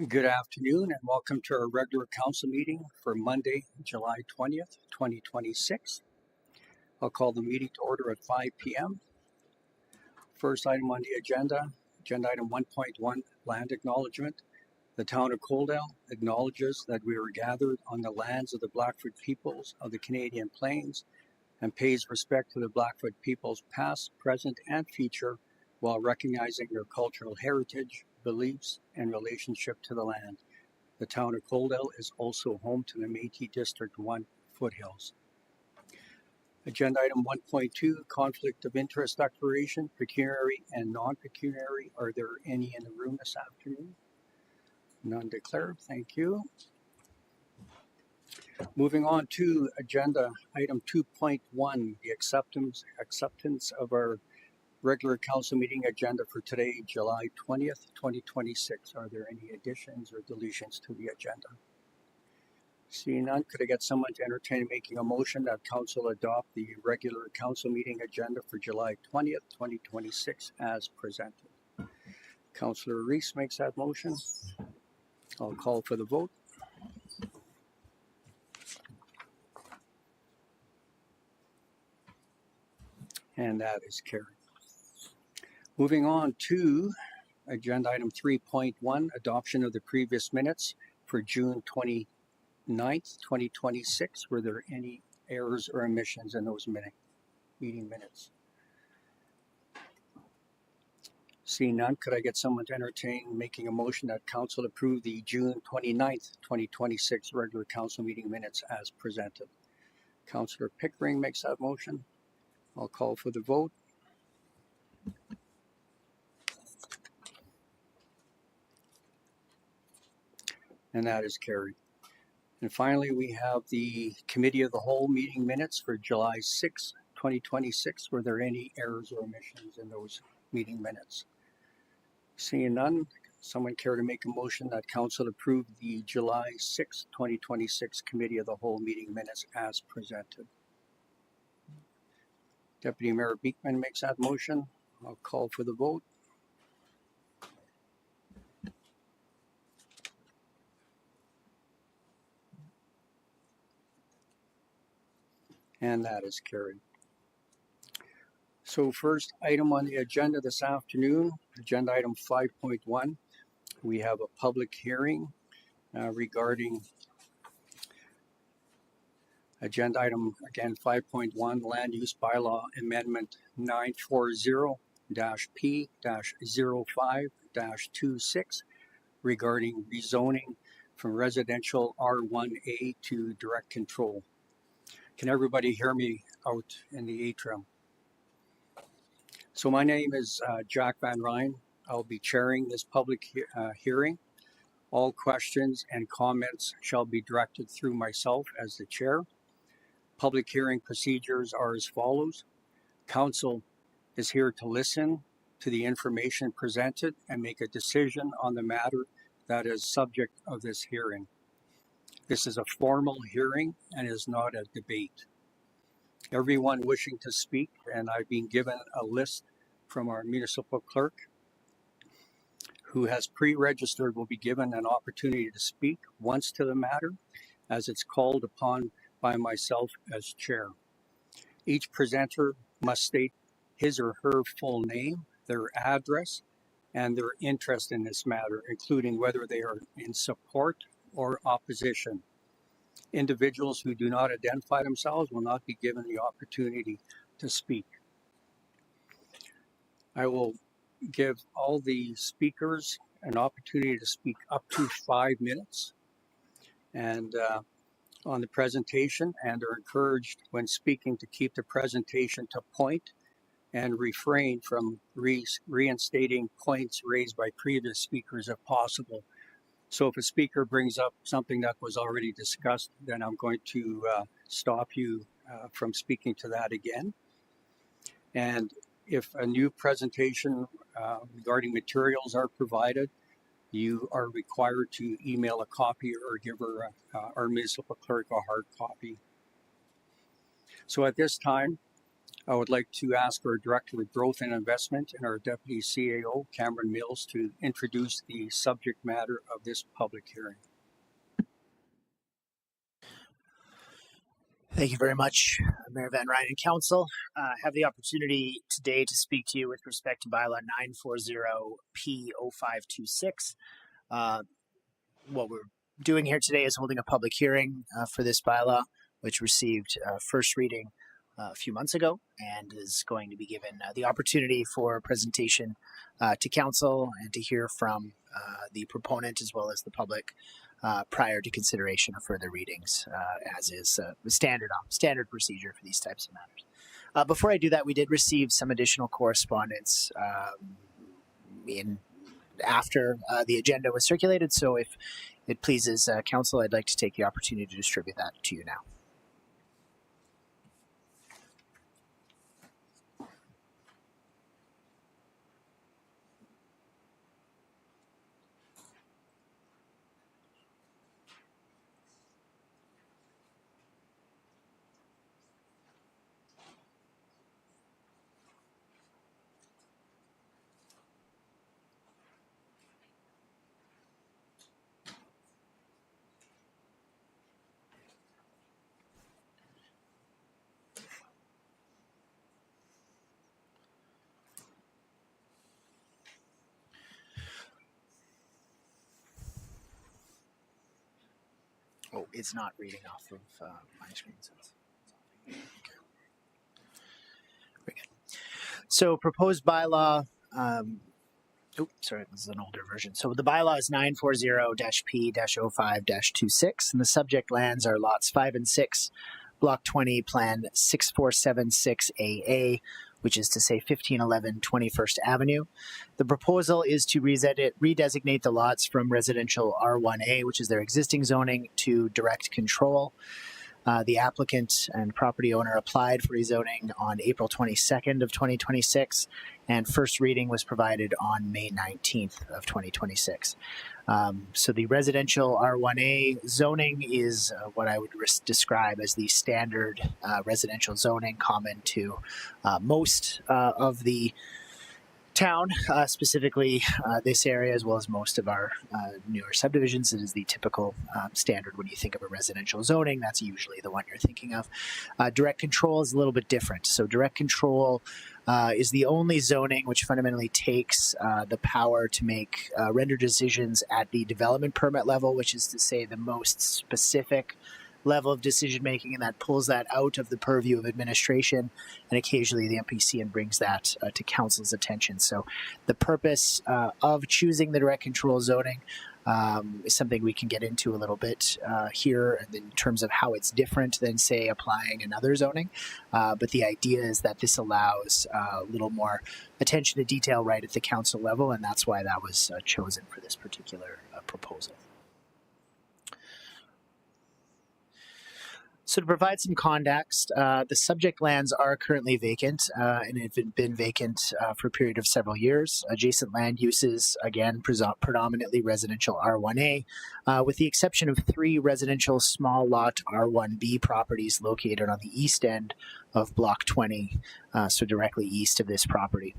Good afternoon and welcome to our regular council meeting for Monday, July 20th, 2026. I'll call the meeting to order at 5 p.m. First item on the agenda item 1.1, Land Acknowledgement. The town of Coaldale acknowledges that we are gathered on the lands of the Blackfoot peoples of the Canadian Plains and pays respect to the Blackfoot peoples past, present, and future while recognizing their cultural heritage, beliefs, and relationship to the land. The town of Coaldale is also home to the Métis District 1 foothills. Agenda item 1.2, Conflict of Interest Declaration, pecuniary and non-pecuniary. Are there any in the room this afternoon? None declared, thank you. Moving on to agenda item 2.1, the acceptance of our regular council meeting agenda for today, July 20th, 2026. Are there any additions or deletions to the agenda? Seeing none, could I get someone to entertain making a motion that council adopt the regular council meeting agenda for July 20th, 2026 as presented? Councillor Reese makes that motion. I'll call for the vote. And that is carried. Moving on to agenda item 3.1, adoption of the previous minutes for June 29th, 2026. Were there any errors or omissions in those meeting minutes? Seeing none, could I get someone to entertain making a motion that council approve the June 29th, 2026 regular council meeting minutes as presented? Councillor Pickering makes that motion. I'll call for the vote. And that is carried. And finally, we have the Committee of the Whole meeting minutes for July 6, 2026. Were there any errors or omissions in those meeting minutes? Seeing none, someone care to make a motion that council approve the July 6, 2026 Committee of the Whole meeting minutes as presented? Deputy Mayor Beekman makes that motion. I'll call for the vote. And that is carried. So first item on the agenda this afternoon, agenda item 5.1, we have a public hearing regarding agenda item, again, 5.1, Land Use Bylaw Amendment 940-P-05-26 regarding rezoning from residential R1A to direct control. Can everybody hear me out in the atrium? So my name is Jack Van Ryn. I'll be chairing this public hearing. All questions and comments shall be directed through myself as the chair. Public hearing procedures are as follows. Council is here to listen to the information presented and make a decision on the matter that is subject of this hearing. This is a formal hearing and is not a debate. Everyone wishing to speak, and I've been given a list from our municipal clerk who has pre-registered, will be given an opportunity to speak once to the matter as it's called upon by myself as chair. Each presenter must state his or her full name, their address, and their interest in this matter, including whether they are in support or opposition. Individuals who do not identify themselves will not be given the opportunity to speak. I will give all the speakers an opportunity to speak up to 5 minutes and on the presentation, and are encouraged when speaking to keep the presentation to point and refrain from reinstating points raised by previous speakers if possible. So if a speaker brings up something that was already discussed, then I'm going to stop you from speaking to that again. And if a new presentation regarding materials are provided, you are required to email a copy or give our municipal clerk a hard copy. So at this time, I would like to ask our Director of Growth and Investment and our Deputy CAO, Cameron Mills, to introduce the subject matter of this public hearing. Thank you very much, Mayor Van Ryn and Council. I have the opportunity today to speak to you with respect to Bylaw 940P0526. What we're doing here today is holding a public hearing for this bylaw, which received first reading a few months ago and is going to be given the opportunity for presentation to Council and to hear from the proponent as well as the public prior to consideration of further readings, as is standard procedure for these types of matters. Before I do that, we did receive some additional correspondence after the agenda was circulated. So if it pleases Council, I'd like to take the opportunity to distribute that to you now. Oh, it's not reading off of my screen. So okay. Very good. So proposed bylaw, sorry, this is an older version. So the bylaw is 940-P-05-26, and the subject lands are lots 5 and 6, Block 20, Plan 6476AA, which is to say 1511 21st Avenue. The proposal is to redesignate the lots from residential R1A, which is their existing zoning, to direct control. The applicant and property owner applied for rezoning on April 22nd of 2026, and first reading was provided on May 19th of 2026. So the residential R1A zoning is what I would describe as the standard residential zoning common to most of the town, specifically this area, as well as most of our newer subdivisions. It is the typical standard when you think of a residential zoning. That's usually the one you're thinking of. Direct control is a little bit different. So direct control is the only zoning which fundamentally takes the power to make render decisions at the development permit level, which is to say the most specific level of decision making, and that pulls that out of the purview of administration and occasionally the MPC and brings that to Council's attention. So the purpose of choosing the direct control zoning is something we can get into a little bit here in terms of how it's different than, say, applying another zoning. But the idea is that this allows a little more attention to detail right at the Council level, and that's why that was chosen for this particular proposal. So to provide some context, the subject lands are currently vacant and have been vacant for a period of several years. Adjacent land uses, again, predominantly residential R1A, with the exception of 3 residential small lot R1B properties located on the east end of Block 20, so directly east of this property.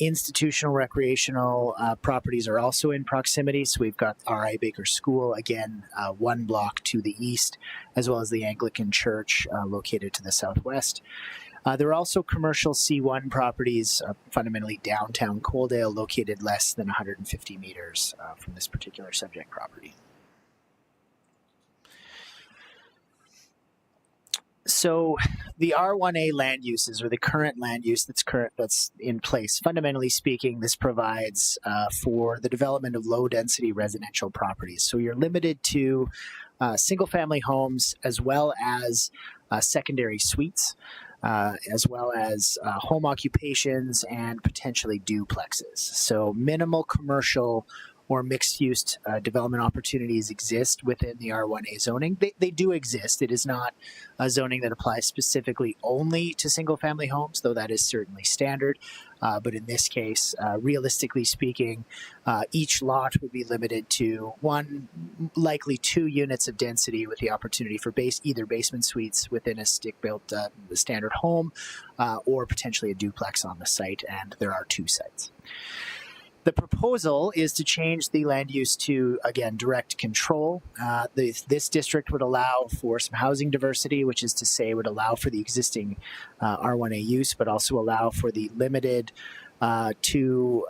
Institutional recreational properties are also in proximity, so we've got R.I. Baker School, again, 1 block to the east, as well as the Anglican Church located to the southwest. There are also commercial C1 properties, fundamentally downtown Coaldale, located less than 150 meters from this particular subject property. So the R1A land uses, or the current land use that's in place, fundamentally speaking, this provides for the development of low-density residential properties. So you're limited to single-family homes as well as secondary suites, as well as home occupations and potentially duplexes. So minimal commercial or mixed-use development opportunities exist within the R1A zoning. They do exist. It is not a zoning that applies specifically only to single-family homes, though that is certainly standard. But in this case, realistically speaking, each lot would be limited to one, likely 2 units of density with the opportunity for either basement suites within a stick-built standard home or potentially a duplex on the site, and there are 2 sites. The proposal is to change the land use to, again, direct control. This district would allow for some housing diversity, which is to say would allow for the existing R1A use, but also allow for the limited to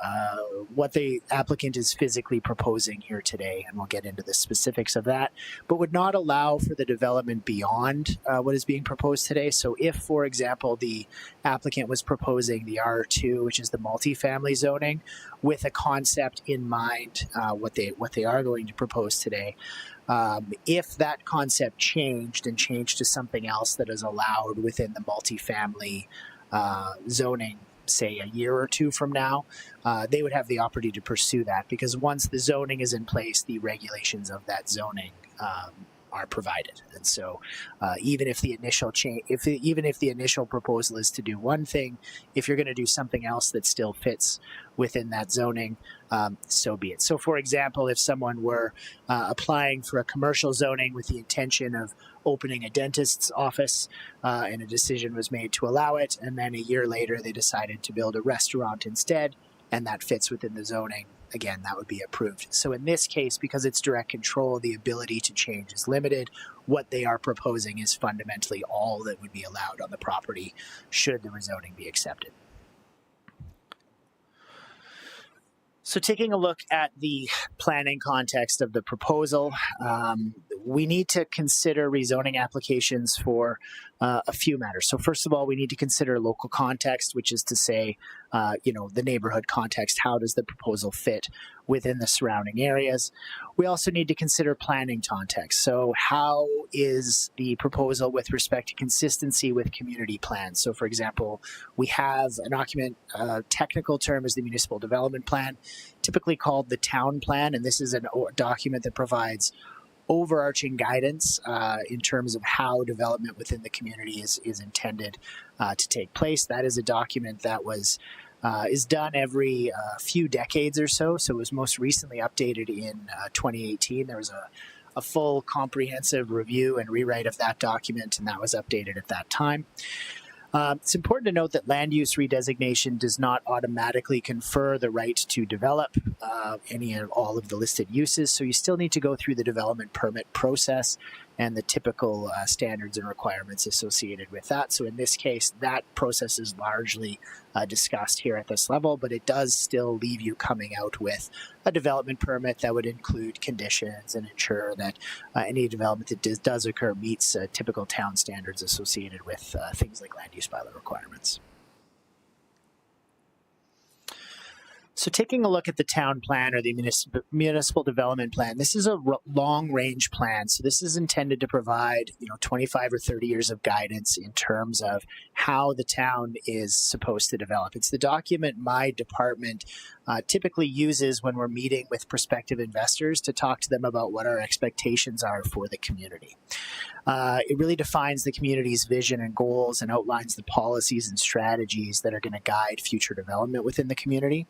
what the applicant is physically proposing here today, and we'll get into the specifics of that, but would not allow for the development beyond what is being proposed today. So if, for example, the applicant was proposing the R2, which is the multifamily zoning, with a concept in mind, what they are going to propose today, if that concept changed to something else that is allowed within the multifamily zoning, say a year or 2 from now, they would have the opportunity to pursue that, because once the zoning is in place, the regulations of that zoning are provided. And so even if the initial even if the initial proposal is to do one thing, if you're going to do something else that still fits within that zoning, so be it. So for example, if someone were applying for a commercial zoning with the intention of opening a dentist's office and a decision was made to allow it, and then a year later they decided to build a restaurant instead, and that fits within the zoning, again, that would be approved. So in this case, because it's direct control, the ability to change is limited. What they are proposing is fundamentally all that would be allowed on the property should the rezoning be accepted. So taking a look at the planning context of the proposal, we need to consider rezoning applications for a few matters. So first of all, we need to consider local context, which is to say, the neighborhood context. How does the proposal fit within the surrounding areas? We also need to consider planning context. So how is the proposal with respect to consistency with community plans? So for example, we have a document, technical term is the municipal development plan, typically called the town plan, and this is a document that provides overarching guidance in terms of how development within the community is intended to take place. That is a document that is done every few decades or so. So it was most recently updated in 2018. There was a full comprehensive review and rewrite of that document, and that was updated at that time. It's important to note that land use redesignation does not automatically confer the right to develop any and all of the listed uses, so you still need to go through the development permit process and the typical standards and requirements associated with that. So in this case, that process is largely discussed here at this level, but it does still leave you coming out with a development permit that would include conditions and ensure that any development that does occur meets typical town standards associated with things like land use bylaw requirements. So taking a look at the town plan or the municipal development plan, this is a long-range plan. So this is intended to provide 25 or 30 years of guidance in terms of how the town is supposed to develop. It's the document my department typically uses when we're meeting with prospective investors to talk to them about what our expectations are for the community. It really defines the community's vision and goals and outlines the policies and strategies that are going to guide future development within the community.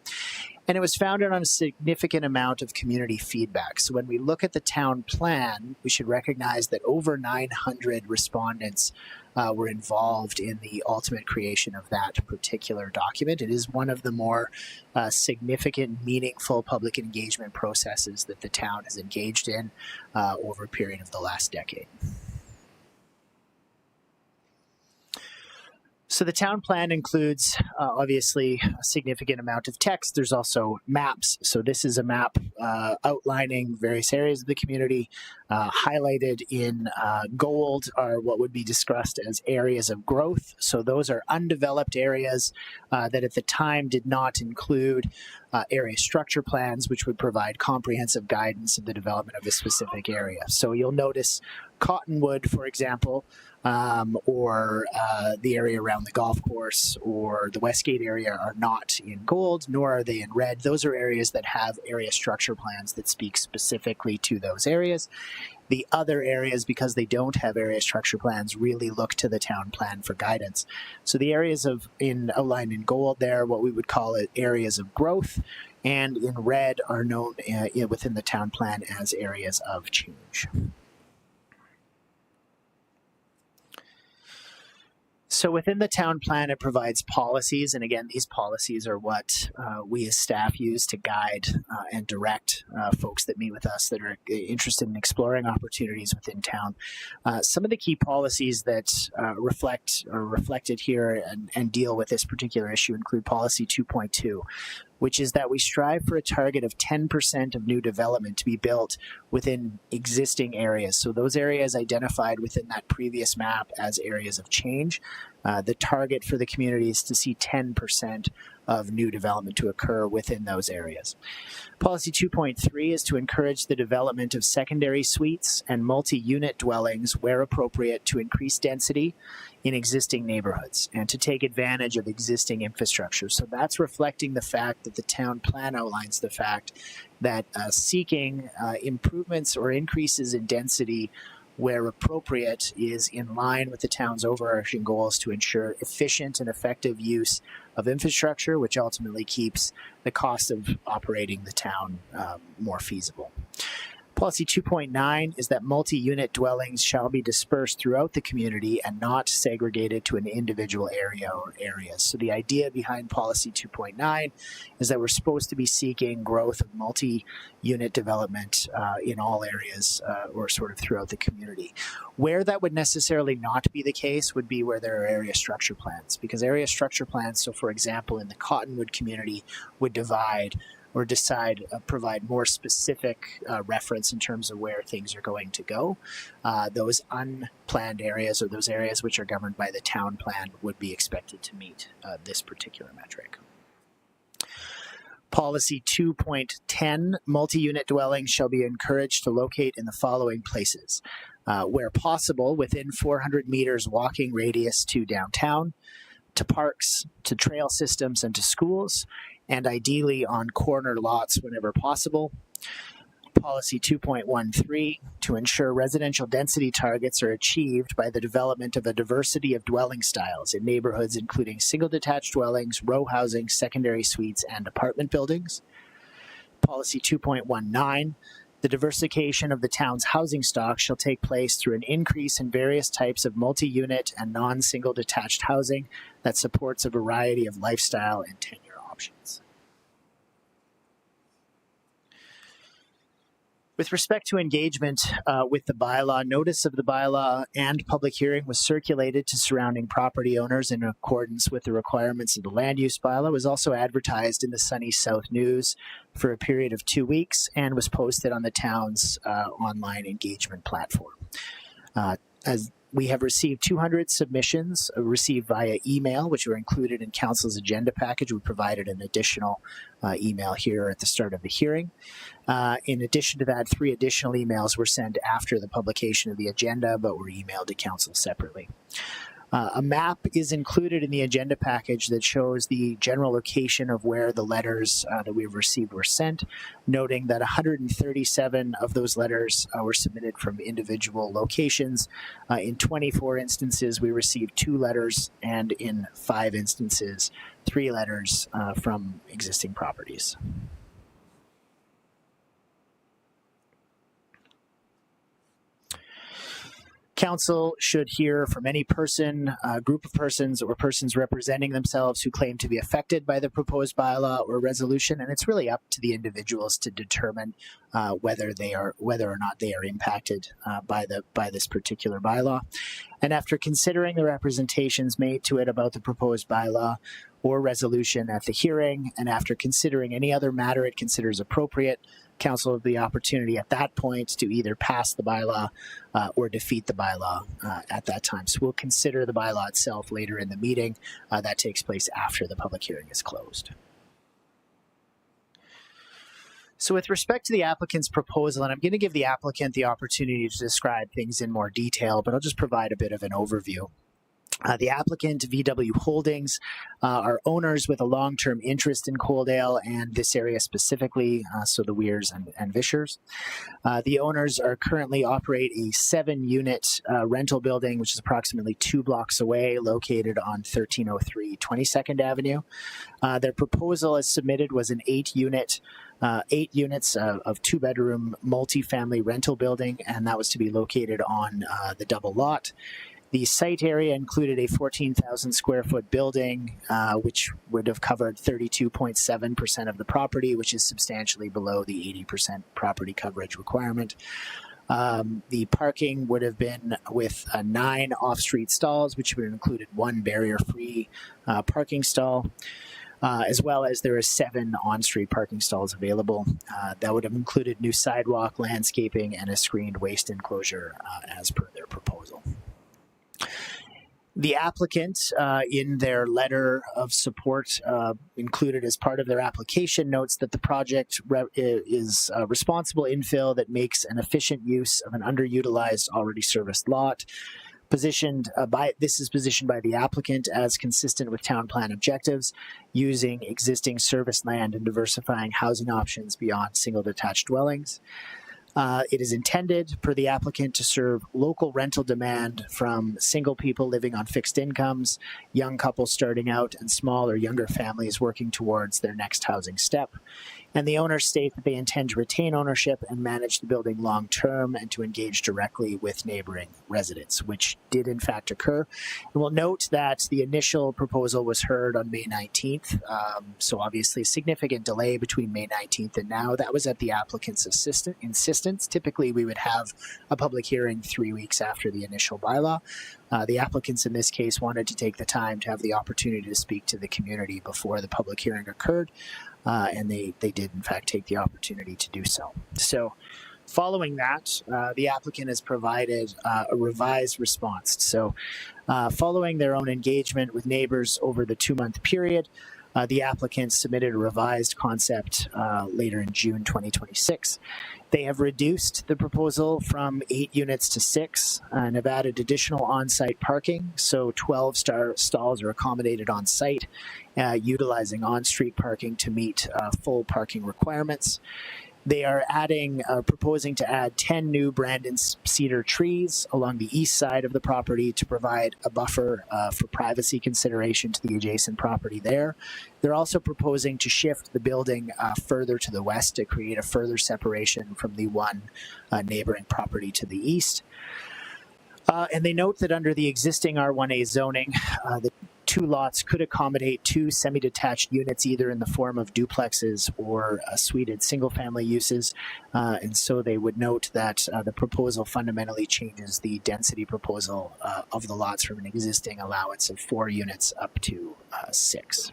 And it was founded on a significant amount of community feedback. So when we look at the town plan, we should recognize that over 900 respondents were involved in the ultimate creation of that particular document. It is one of the more significant, meaningful public engagement processes that the town has engaged in over a period of the last decade. So the town plan includes, obviously, a significant amount of text. There's also maps. So this is a map outlining various areas of the community. Highlighted in gold are what would be discussed as areas of growth. So those are undeveloped areas that at the time did not include area structure plans, which would provide comprehensive guidance of the development of a specific area. So you'll notice Cottonwood, for example, or the area around the golf course or the Westgate area are not in gold, nor are they in red. Those are areas that have area structure plans that speak specifically to those areas. The other areas, because they don't have area structure plans, really look to the town plan for guidance. So the areas outlined in gold there, what we would call it areas of growth, and in red are known within the town plan as areas of change. So within the town plan, it provides policies, and again, these policies are what we as staff use to guide and direct folks that meet with us that are interested in exploring opportunities within town. Some of the key policies that reflected here and deal with this particular issue include Policy 2.2, which is that we strive for a target of 10% of new development to be built within existing areas. So those areas identified within that previous map as areas of change, the target for the community is to see 10% of new development to occur within those areas. Policy 2.3 is to encourage the development of secondary suites and multi-unit dwellings where appropriate to increase density in existing neighborhoods and to take advantage of existing infrastructure. So that's reflecting the fact that the town plan outlines the fact that seeking improvements or increases in density where appropriate is in line with the town's overarching goals to ensure efficient and effective use of infrastructure, which ultimately keeps the cost of operating the town more feasible. Policy 2.9 is that multi-unit dwellings shall be dispersed throughout the community and not segregated to an individual area or areas. So the idea behind Policy 2.9 is that we're supposed to be seeking growth of multi-unit development in all areas or sort of throughout the community. Where that would necessarily not be the case would be where there are area structure plans, because area structure plans, so for example in the Cottonwood community, would provide more specific reference in terms of where things are going to go. Those unplanned areas or those areas which are governed by the town plan would be expected to meet this particular metric. Policy 2.10, multi-unit dwellings shall be encouraged to locate in the following places. Where possible, within 400 meters walking radius to downtown, to parks, to trail systems, and to schools, and ideally on corner lots whenever possible. Policy 2.13, to ensure residential density targets are achieved by the development of a diversity of dwelling styles in neighborhoods including single detached dwellings, row housing, secondary suites, and apartment buildings. Policy 2.19, the diversification of the town's housing stock shall take place through an increase in various types of multi-unit and non-single detached housing that supports a variety of lifestyle and tenure options. With respect to engagement with the bylaw, notice of the bylaw and public hearing was circulated to surrounding property owners in accordance with the requirements of the land use bylaw. It was also advertised in the Sunny South News for a period of 2 weeks and was posted on the town's online engagement platform. As we have received 200 submissions received via email, which were included in Council's agenda package. We provided an additional email here at the start of the hearing. In addition to that, 3 additional emails were sent after the publication of the agenda, but were emailed to Council separately. A map is included in the agenda package that shows the general location of where the letters that we've received were sent, noting that 137 of those letters were submitted from individual locations. In 24 instances, we received 2 letters, and in 5 instances, 3 letters from existing properties. Council should hear from any person, group of persons, or persons representing themselves who claim to be affected by the proposed bylaw or resolution, and it's really up to the individuals to determine whether or not they are impacted by this particular bylaw. And after considering the representations made to it about the proposed bylaw or resolution at the hearing, and after considering any other matter it considers appropriate, Council will have the opportunity at that point to either pass the bylaw or defeat the bylaw at that time. So we'll consider the bylaw itself later in the meeting. That takes place after the public hearing is closed. So with respect to the applicant's proposal, and I'm going to give the applicant the opportunity to describe things in more detail, but I'll just provide a bit of an overview. The applicant, VW Holdings, are owners with a long-term interest in Coaldale and this area specifically, so the Weirs and Vishers. The owners are currently operate a 7-unit rental building, which is approximately 2 blocks away, located on 1303 22nd Avenue. Their proposal as submitted was an 8 units of 2-bedroom multifamily rental building, and that was to be located on the double lot. The site area included a 14,000 square foot building, which would have covered 32.7% of the property, which is substantially below the 80% property coverage requirement. The parking would have been with 9 off-street stalls, which would have included 1 barrier-free parking stall, as well as there are 7 on-street parking stalls available. That would have included new sidewalk, landscaping, and a screened waste enclosure as per their proposal. The applicant, in their letter of support included as part of their application, notes that the project is responsible infill that makes an efficient use of an underutilized, already serviced lot. This is positioned by the applicant as consistent with town plan objectives, using existing serviced land and diversifying housing options beyond single detached dwellings. It is intended, per the applicant, to serve local rental demand from single people living on fixed incomes, young couples starting out, and small or younger families working towards their next housing step. And the owners state that they intend to retain ownership and manage the building long term and to engage directly with neighboring residents, which did in fact occur. And we'll note that the initial proposal was heard on May 19th, so obviously a significant delay between May 19th and now. That was at the applicant's insistence. Typically, we would have a public hearing 3 weeks after the initial bylaw. The applicants in this case wanted to take the time to have the opportunity to speak to the community before the public hearing occurred, and they did in fact take the opportunity to do so. So following that, the applicant has provided a revised response. So following their own engagement with neighbors over the 2-month period, the applicant submitted a revised concept later in June 2026. They have reduced the proposal from 8 units to 6 and have added additional on-site parking. So 12 stalls are accommodated on site, utilizing on-street parking to meet full parking requirements. They are proposing to add 10 new Brandon cedar trees along the east side of the property to provide a buffer for privacy consideration to the adjacent property there. They're also proposing to shift the building further to the west to create a further separation from the one neighboring property to the east. And they note that under the existing R1A zoning, the 2 lots could accommodate 2 semi-detached units, either in the form of duplexes or suited single-family uses. And so they would note that the proposal fundamentally changes the density proposal of the lots from an existing allowance of 4 units up to 6.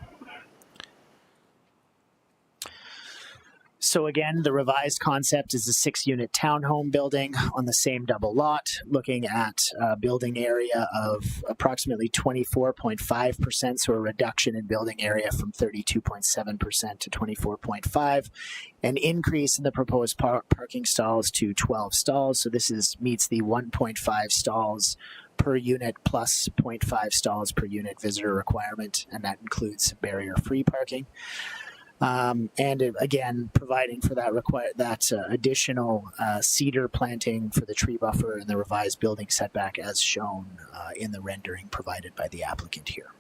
So again, the revised concept is a 6-unit townhome building on the same double lot, looking at a building area of approximately 24.5%, so a reduction in building area from 32.7% to 24.5%, an increase in the proposed parking stalls to 12 stalls. So this meets the 1.5 stalls per unit plus 0.5 stalls per unit visitor requirement, and that includes barrier-free parking. And again, providing for that additional cedar planting for the tree buffer and the revised building setback as shown in the rendering provided by the applicant here.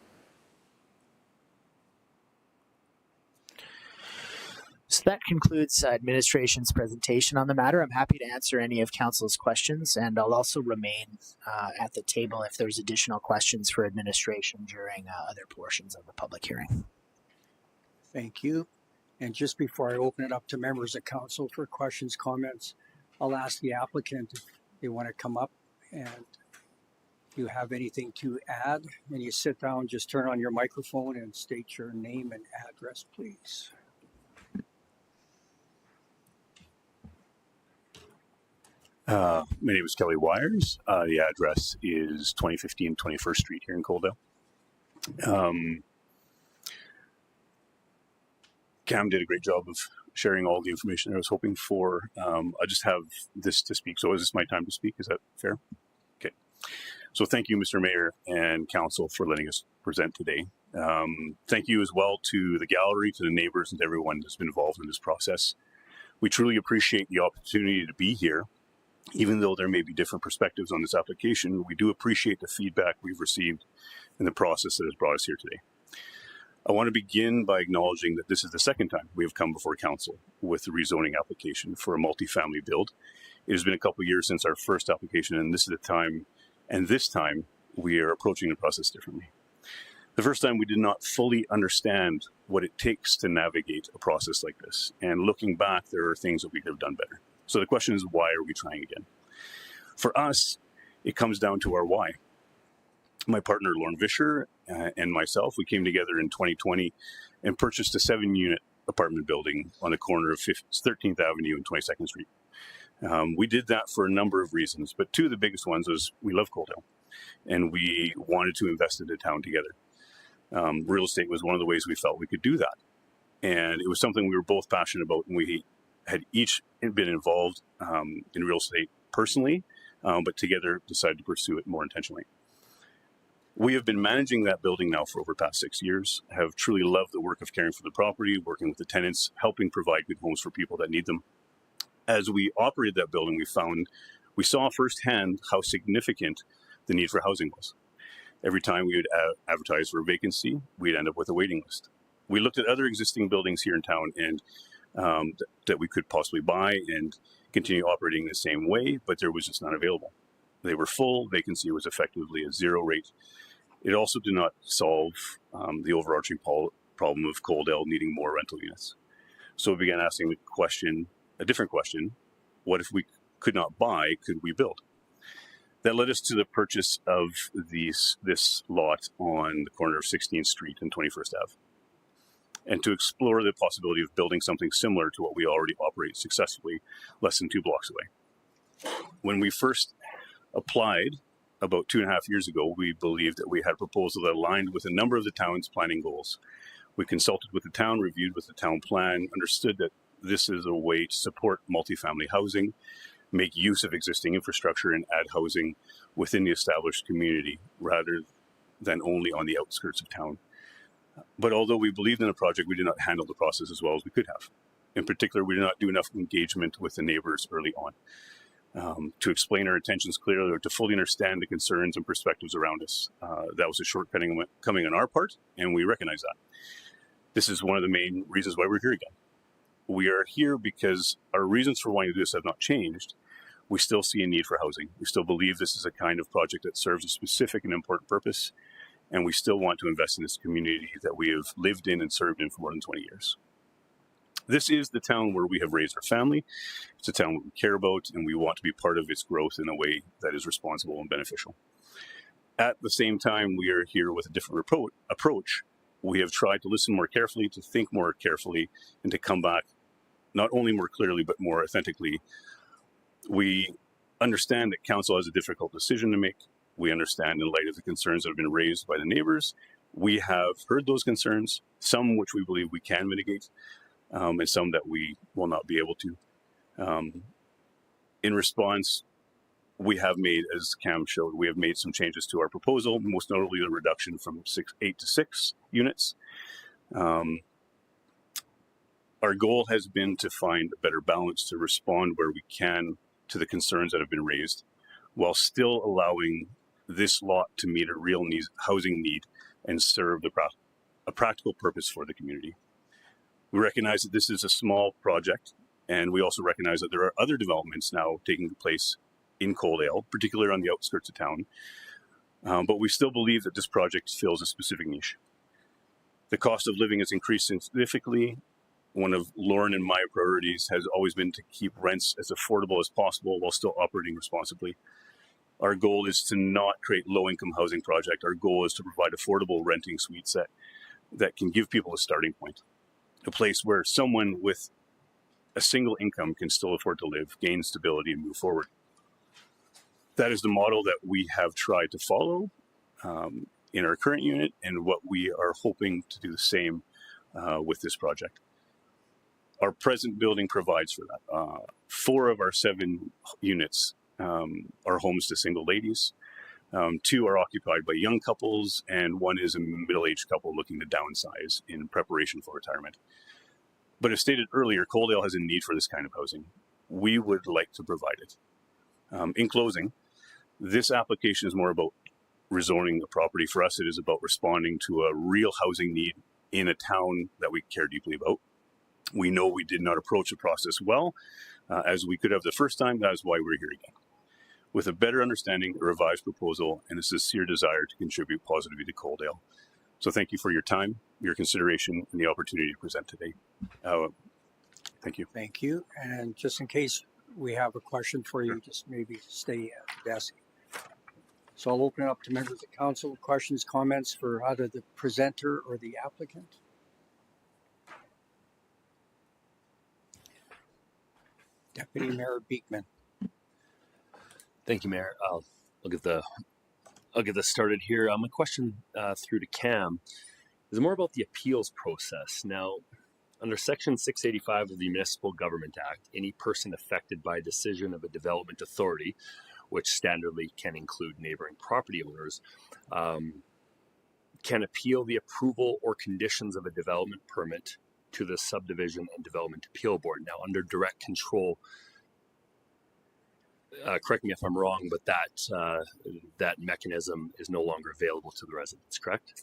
So that concludes administration's presentation on the matter. I'm happy to answer any of council's questions, and I'll also remain at the table if there's additional questions for administration during other portions of the public hearing. Thank you. And just before I open it up to members of council for questions, comments, I'll ask the applicant if they want to come up and if you have anything to add. When you sit down, just turn on your microphone and state your name and address, please. My name is Kelly Wires. The address is 2015 21st Street here in Coaldale. Cam did a great job of sharing all the information I was hoping for. I just have this to speak. So is this my time to speak? Is that fair? Okay. So thank you, Mr. Mayor and Council, for letting us present today. Thank you as well to the gallery, to the neighbors, and to everyone that's been involved in this process. We truly appreciate the opportunity to be here. Even though there may be different perspectives on this application, we do appreciate the feedback we've received in the process that has brought us here today. I want to begin by acknowledging that this is the second time we have come before Council with the rezoning application for a multifamily build. It has been a couple of years since our first application, and this time we are approaching the process differently. The first time we did not fully understand what it takes to navigate a process like this, and looking back, there are things that we could have done better. So the question is, why are we trying again? For us, it comes down to our why. My partner, Lauren Vischer, and myself, we came together in 2020 and purchased a 7-unit apartment building on the corner of 13th Avenue and 22nd Street. We did that for a number of reasons, but two of the biggest ones was we love Coaldale, and we wanted to invest in the town together. Real estate was one of the ways we felt we could do that. And it was something we were both passionate about, and we had each been involved in real estate personally, but together decided to pursue it more intentionally. We have been managing that building now for over the past 6 years, have truly loved the work of caring for the property, working with the tenants, helping provide good homes for people that need them. As we operated that building, we saw firsthand how significant the need for housing was. Every time we would advertise for a vacancy, we'd end up with a waiting list. We looked at other existing buildings here in town and that we could possibly buy and continue operating the same way, but there was just none available. They were full, vacancy was effectively a zero rate. It also did not solve the overarching problem of Coaldale needing more rental units. So we began asking a different question, what if we could not buy, could we build? That led us to the purchase of this lot on the corner of 16th Street and 21st Ave, and to explore the possibility of building something similar to what we already operate successfully less than 2 blocks away. When we first applied about 2.5 years ago, we believed that we had a proposal that aligned with a number of the town's planning goals. We consulted with the town, reviewed with the town plan, understood that this is a way to support multifamily housing, make use of existing infrastructure, and add housing within the established community rather than only on the outskirts of town. But although we believed in the project, we did not handle the process as well as we could have. In particular, we did not do enough engagement with the neighbors early on to explain our intentions clearly or to fully understand the concerns and perspectives around us. That was a shortcoming on our part, and we recognize that. This is one of the main reasons why we're here again. We are here because our reasons for wanting to do this have not changed. We still see a need for housing. We still believe this is a kind of project that serves a specific and important purpose, and we still want to invest in this community that we have lived in and served in for more than 20 years. This is the town where we have raised our family. It's a town we care about, and we want to be part of its growth in a way that is responsible and beneficial. At the same time, we are here with a different approach. We have tried to listen more carefully, to think more carefully, and to come back not only more clearly, but more authentically. We understand that council has a difficult decision to make. We understand in light of the concerns that have been raised by the neighbors. We have heard those concerns, some which we believe we can mitigate, and some that we will not be able to. In response, we have made, as Cam showed, we have made some changes to our proposal, most notably the reduction from 8 to 6 units. Our goal has been to find a better balance to respond where we can to the concerns that have been raised, while still allowing this lot to meet a real housing need and serve a practical purpose for the community. We recognize that this is a small project, and we also recognize that there are other developments now taking place in Coaldale, particularly on the outskirts of town. But we still believe that this project fills a specific niche. The cost of living has increased significantly. One of Lauren and my priorities has always been to keep rents as affordable as possible while still operating responsibly. Our goal is to not create low-income housing project. Our goal is to provide affordable renting suites that can give people a starting point, a place where someone with a single income can still afford to live, gain stability, and move forward. That is the model that we have tried to follow in our current unit, and what we are hoping to do the same with this project. Our present building provides for that. 4 of our 7 units are homes to single ladies. 2 are occupied by young couples, and 1 is a middle-aged couple looking to downsize in preparation for retirement. But as stated earlier, Coaldale has a need for this kind of housing. We would like to provide it. In closing, this application is more about rezoning the property. For us, it is about responding to a real housing need in a town that we care deeply about. We know we did not approach the process well, as we could have the first time. That is why we're here again. With a better understanding, a revised proposal, and a sincere desire to contribute positively to Coaldale. So thank you for your time, your consideration, and the opportunity to present today. Thank you. Thank you. And just in case we have a question for you, just maybe stay at the desk. So I'll open it up to members of the council. Questions, comments for either the presenter or the applicant? Deputy Mayor Beekman. Thank you, Mayor. I'll get this started here. My question through to Cam is more about the appeals process. Now, under Section 685 of the Municipal Government Act, any person affected by a decision of a development authority, which standardly can include neighboring property owners, can appeal the approval or conditions of a development permit to the Subdivision and Development Appeal Board. Now, under direct control, correct me if I'm wrong, but that mechanism is no longer available to the residents, correct?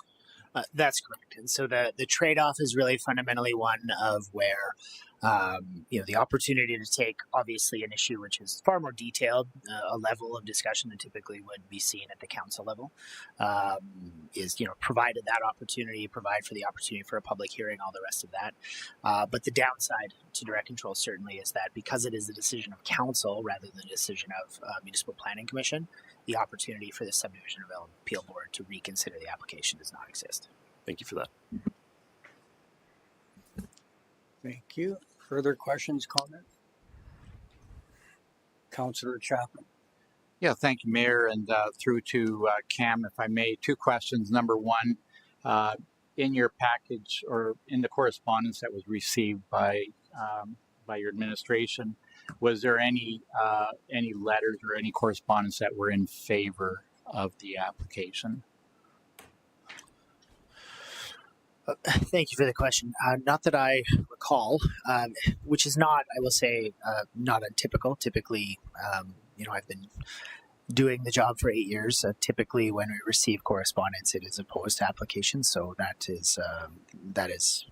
That's correct. And so the trade-off is really fundamentally one of where, the opportunity to take obviously an issue which is far more detailed, a level of discussion than typically would be seen at the council level, is, provided that opportunity, provide for the opportunity for a public hearing, all the rest of that. But the downside to direct control certainly is that because it is a decision of council rather than a decision of Municipal Planning Commission, the opportunity for the Subdivision Development Appeal Board to reconsider the application does not exist. Thank you for that. Thank you. Further questions, comments? Councillor Chapman. Yeah, thank you, Mayor, and through to Cam, if I may. 2 questions. Number 1, in your package or in the correspondence that was received by your administration, was there any letters or any correspondence that were in favor of the application? Thank you for the question. Not that I recall, which is not, I will say, not untypical. Typically, I've been doing the job for 8 years. Typically, when we receive correspondence, it is opposed to applications. So that is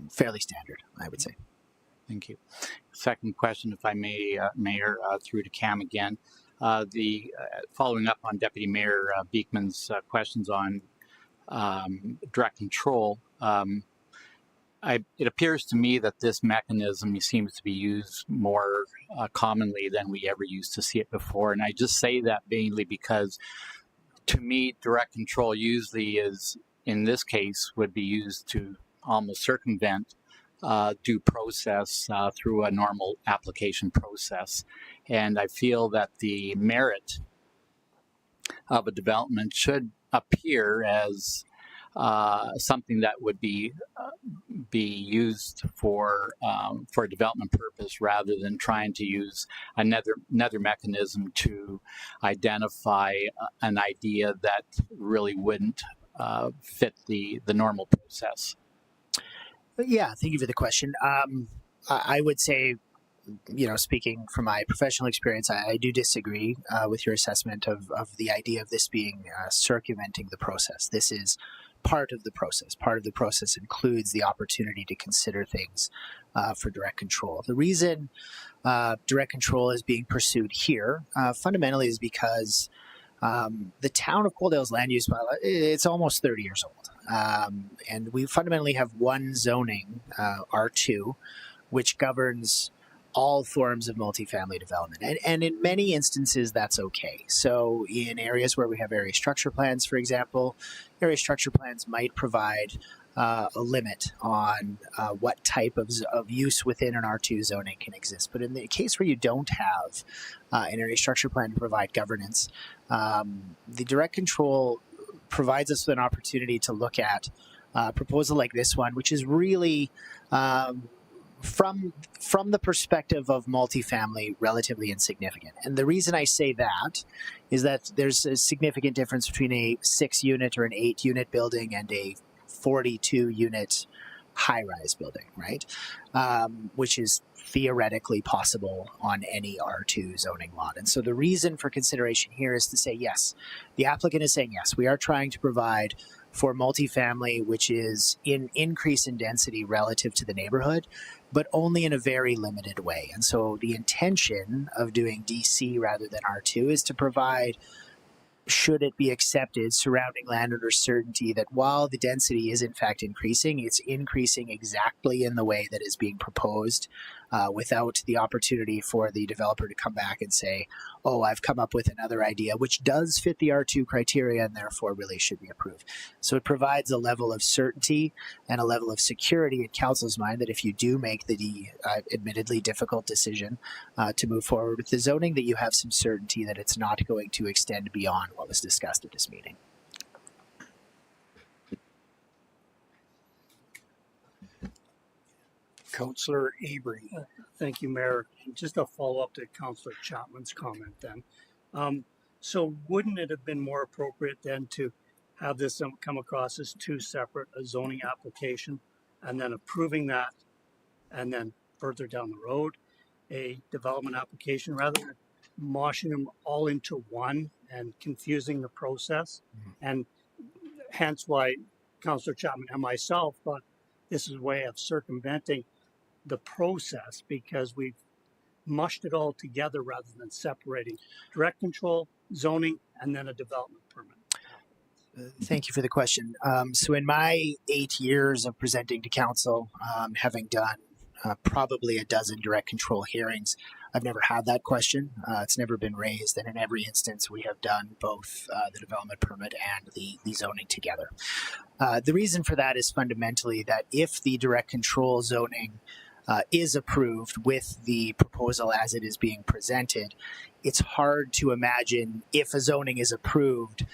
fairly standard, I would say. Thank you. Second question, if I may, Mayor, through to Cam again. Following up on Deputy Mayor Beekman's questions on direct control, it appears to me that this mechanism seems to be used more commonly than we ever used to see it before. And I just say that mainly because, to me, direct control usually is, in this case, would be used to almost circumvent due process through a normal application process. And I feel that the merit of a development should appear as something that would be used for a development purpose, rather than trying to use another mechanism to identify an idea that really wouldn't fit the normal process. Yeah, thank you for the question. I would say, speaking from my professional experience, I do disagree with your assessment of the idea of this being circumventing the process. This is part of the process. Part of the process includes the opportunity to consider things for direct control. The reason direct control is being pursued here fundamentally is because the town of Coaldale's land use bylaw, it's almost 30 years old. And we fundamentally have one zoning, R2, which governs all forms of multifamily development. And in many instances, that's okay. So in areas where we have area structure plans, for example, area structure plans might provide a limit on what type of use within an R2 zoning can exist. But in the case where you don't have an area structure plan to provide governance, the direct control provides us with an opportunity to look at a proposal like this one, which is really from the perspective of multifamily, relatively insignificant. And the reason I say that is that there's a significant difference between a 6-unit or an 8-unit building and a 42-unit high-rise building, right? Which is theoretically possible on any R2 zoning lot. And so the reason for consideration here is to say, yes, the applicant is saying, yes, we are trying to provide for multifamily, which is in increase in density relative to the neighborhood, but only in a very limited way. And so the intention of doing DC rather than R2 is to provide, should it be accepted, surrounding landowner certainty that while the density is in fact increasing, it's increasing exactly in the way that is being proposed, without the opportunity for the developer to come back and say, oh, I've come up with another idea which does fit the R2 criteria and therefore really should be approved. So it provides a level of certainty and a level of security in council's mind that if you do make the admittedly difficult decision to move forward with the zoning, that you have some certainty that it's not going to extend beyond what was discussed at this meeting. Councillor Avery. Thank you, Mayor. Just a follow-up to Councillor Chapman's comment then. So wouldn't it have been more appropriate then to have this come across as two separate, a zoning application and then approving that, and then further down the road, a development application, rather than moshing them all into one and confusing the process? And hence why Councillor Chapman and myself thought this is a way of circumventing the process, because we've mushed it all together rather than separating direct control, zoning, and then a development permit. Thank you for the question. So in my 8 years of presenting to council, having done probably a dozen direct control hearings, I've never had that question. It's never been raised, and in every instance we have done both the development permit and the zoning together. The reason for that is fundamentally that if the direct control zoning is approved with the proposal as it is being presented, it's hard to imagine if a zoning is approved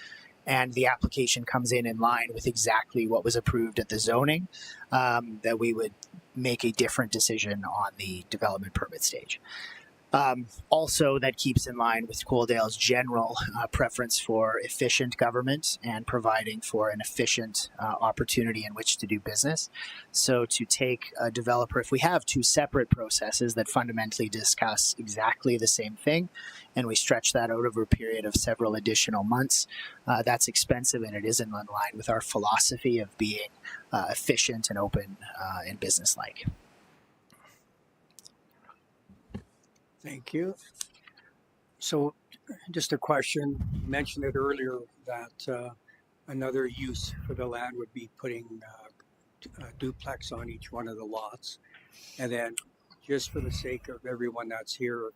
and the application comes in line with exactly what was approved at the zoning, that we would make a different decision on the development permit stage. Also, that keeps in line with Coaldale's general preference for efficient government and providing for an efficient opportunity in which to do business. So to take a developer, if we have two separate processes that fundamentally discuss exactly the same thing, and we stretch that out over a period of several additional months, that's expensive, and it isn't in line with our philosophy of being efficient and open and business-like. Thank you. So just a question, you mentioned it earlier that another use for the land would be putting a duplex on each one of the lots. And then just for the sake of everyone that's here,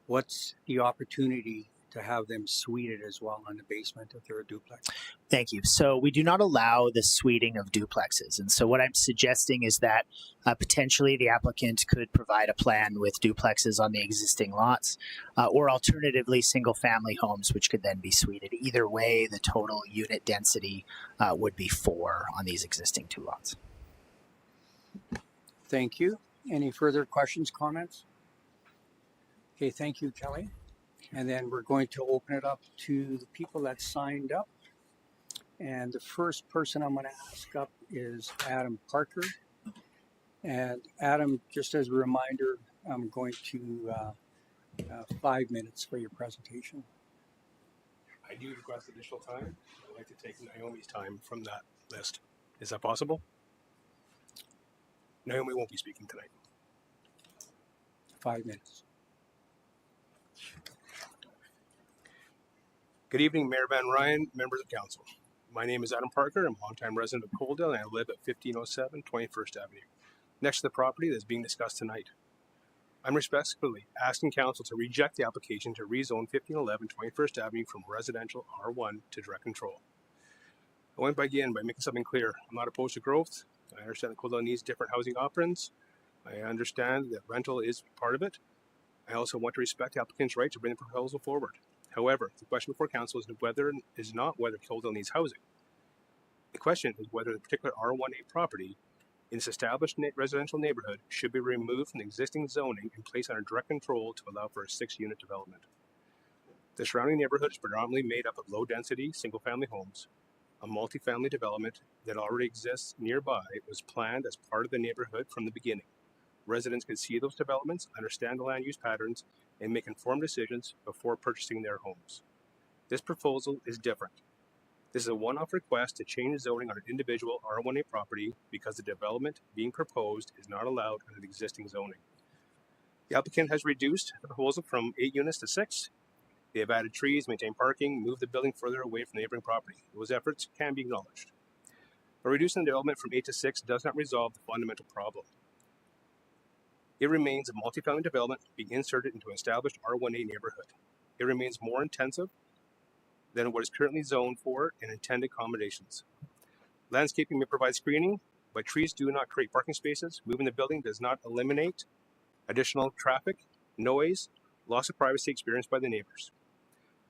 what's the opportunity to have them suited as well in the basement if they're a duplex? Thank you. So we do not allow the suiting of duplexes. And so what I'm suggesting is that potentially the applicant could provide a plan with duplexes on the existing lots, or alternatively single family homes, which could then be suited. Either way, the total unit density would be 4 on these existing 2 lots. Thank you. Any further questions, comments? Okay, thank you, Kelly. And then we're going to open it up to the people that signed up. And the first person I'm going to ask up is Adam Parker. And Adam, just as a reminder, I'm going to 5 minutes for your presentation. I do request additional time. I'd like to take Naomi's time from that list. Is that possible? Naomi won't be speaking tonight. 5 minutes. Good evening, Mayor Van Ryn, members of council. My name is Adam Parker. I'm a longtime resident of Coaldale, and I live at 1507 21st Avenue, next to the property that's being discussed tonight. I'm respectfully asking council to reject the application to rezone 1511 21st Avenue from residential R1 to direct control. I want to begin by making something clear. I'm not opposed to growth. I understand that Coaldale needs different housing options. I understand that rental is part of it. I also want to respect the applicant's right to bring the proposal forward. However, the question before council is not whether Coaldale needs housing. The question is whether the particular R1A property in this established residential neighborhood should be removed from the existing zoning and placed under direct control to allow for a 6-unit development. The surrounding neighborhood is predominantly made up of low-density, single-family homes. A multifamily development that already exists nearby was planned as part of the neighborhood from the beginning. Residents can see those developments, understand the land use patterns, and make informed decisions before purchasing their homes. This proposal is different. This is a one-off request to change zoning on an individual R1A property because the development being proposed is not allowed under the existing zoning. The applicant has reduced the proposal from 8 units to 6. They have added trees, maintained parking, moved the building further away from the neighboring property. Those efforts can be acknowledged. But reducing the development from 8 to 6 does not resolve the fundamental problem. It remains a multifamily development being inserted into an established R1A neighborhood. It remains more intensive than what is currently zoned for and intended accommodations. Landscaping may provide screening, but trees do not create parking spaces. Moving the building does not eliminate additional traffic, noise, loss of privacy experienced by the neighbors.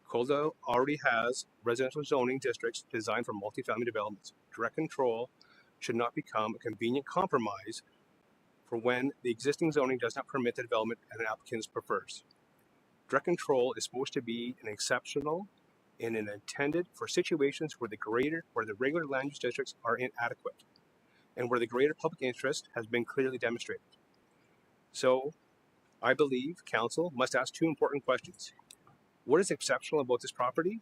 Coaldale already has residential zoning districts designed for multifamily developments. Direct control should not become a convenient compromise for when the existing zoning does not permit the development and an applicant prefers. Direct control is supposed to be an exceptional and intended for situations where the regular land use districts are inadequate and where the greater public interest has been clearly demonstrated. So, I believe Council must ask 2 important questions. What is exceptional about this property,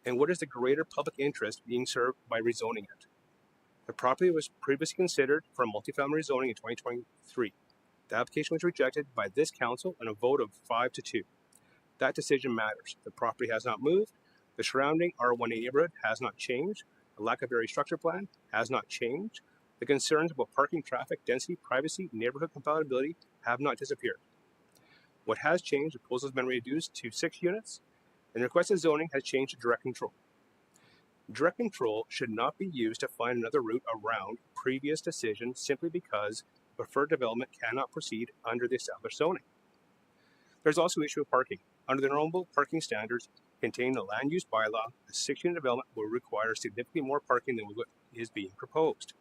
and what is the greater public interest being served by rezoning it? The property was previously considered for a multifamily rezoning in 2023. The application was rejected by this Council on a vote of 5-2. That decision matters. The property has not moved. The surrounding R1A neighborhood has not changed. The lack of area structure plan has not changed. The concerns about parking, traffic, density, privacy, neighborhood compatibility have not disappeared. What has changed, the proposal has been reduced to 6 units, and the requested zoning has changed to direct control. Direct control should not be used to find another route around previous decisions simply because preferred development cannot proceed under the established zoning. There's also issue of parking. Under the normal parking standards contained in the land use bylaw, a 6-unit development will require significantly more parking than what is being proposed.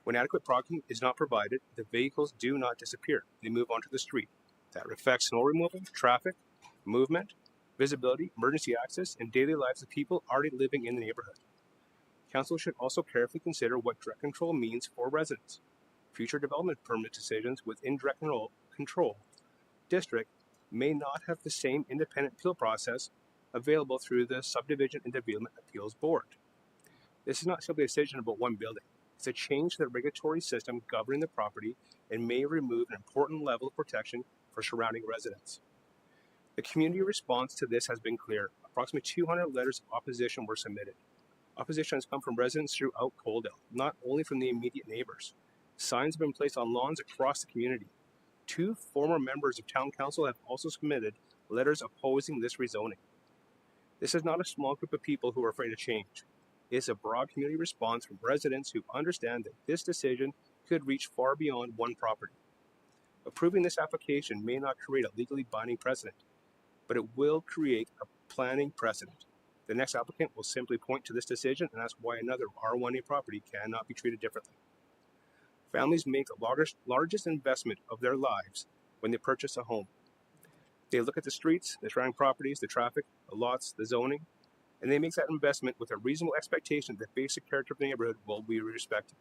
When adequate parking is not provided, the vehicles do not disappear. They move onto the street. That affects snow removal, traffic, movement, visibility, emergency access, and daily lives of people already living in the neighborhood. Council should also carefully consider what direct control means for residents. Future development permit decisions within direct control district may not have the same independent appeal process available through the Subdivision and Development Appeals Board. This is not simply a decision about one building. It's a change to the regulatory system governing the property and may remove an important level of protection for surrounding residents. The community response to this has been clear. Approximately 200 letters of opposition were submitted. Opposition has come from residents throughout Coaldale, not only from the immediate neighbors. Signs have been placed on lawns across the community. 2 former members of Town Council have also submitted letters opposing this rezoning. This is not a small group of people who are afraid of change. It is a broad community response from residents who understand that this decision could reach far beyond one property. Approving this application may not create a legally binding precedent, but it will create a planning precedent. The next applicant will simply point to this decision and ask why another R1A property cannot be treated differently. Families make the largest investment of their lives when they purchase a home. They look at the streets, the surrounding properties, the traffic, the lots, the zoning, and they make that investment with a reasonable expectation that basic character of the neighborhood will be respected.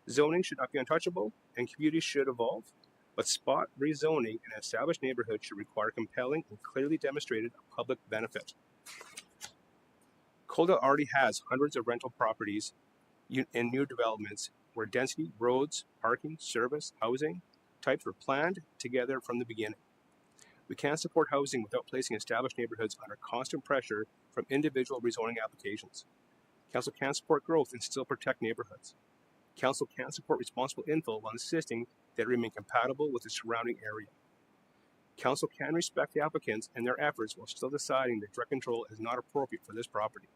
Zoning should not be untouchable, and communities should evolve, but spot rezoning in an established neighborhood should require compelling and clearly demonstrated public benefit. Coaldale already has hundreds of rental properties in new developments where density, roads, parking, service, housing types were planned together from the beginning. We can't support housing without placing established neighborhoods under constant pressure from individual rezoning applications. Council can support growth and still protect neighborhoods. Council can support responsible infill while insisting that it remain compatible with the surrounding area. Council can respect the applicants and their efforts while still deciding that direct control is not appropriate for this property.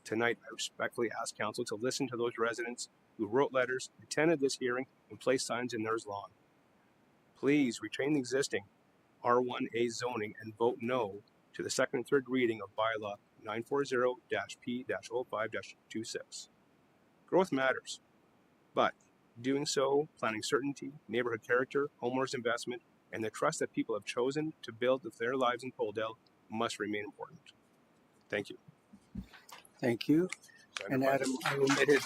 Tonight, I respectfully ask Council to listen to those residents who wrote letters, attended this hearing, and placed signs in theirs lawn. Please retain the existing R1A zoning and vote no to the second and third reading of Bylaw 940-P-05-26. Growth matters, but Doing so, planning certainty, neighborhood character, homeowners investment, and the trust that people have chosen to build their lives in Coaldale must remain important. Thank you. Thank you. And Adam, I omitted.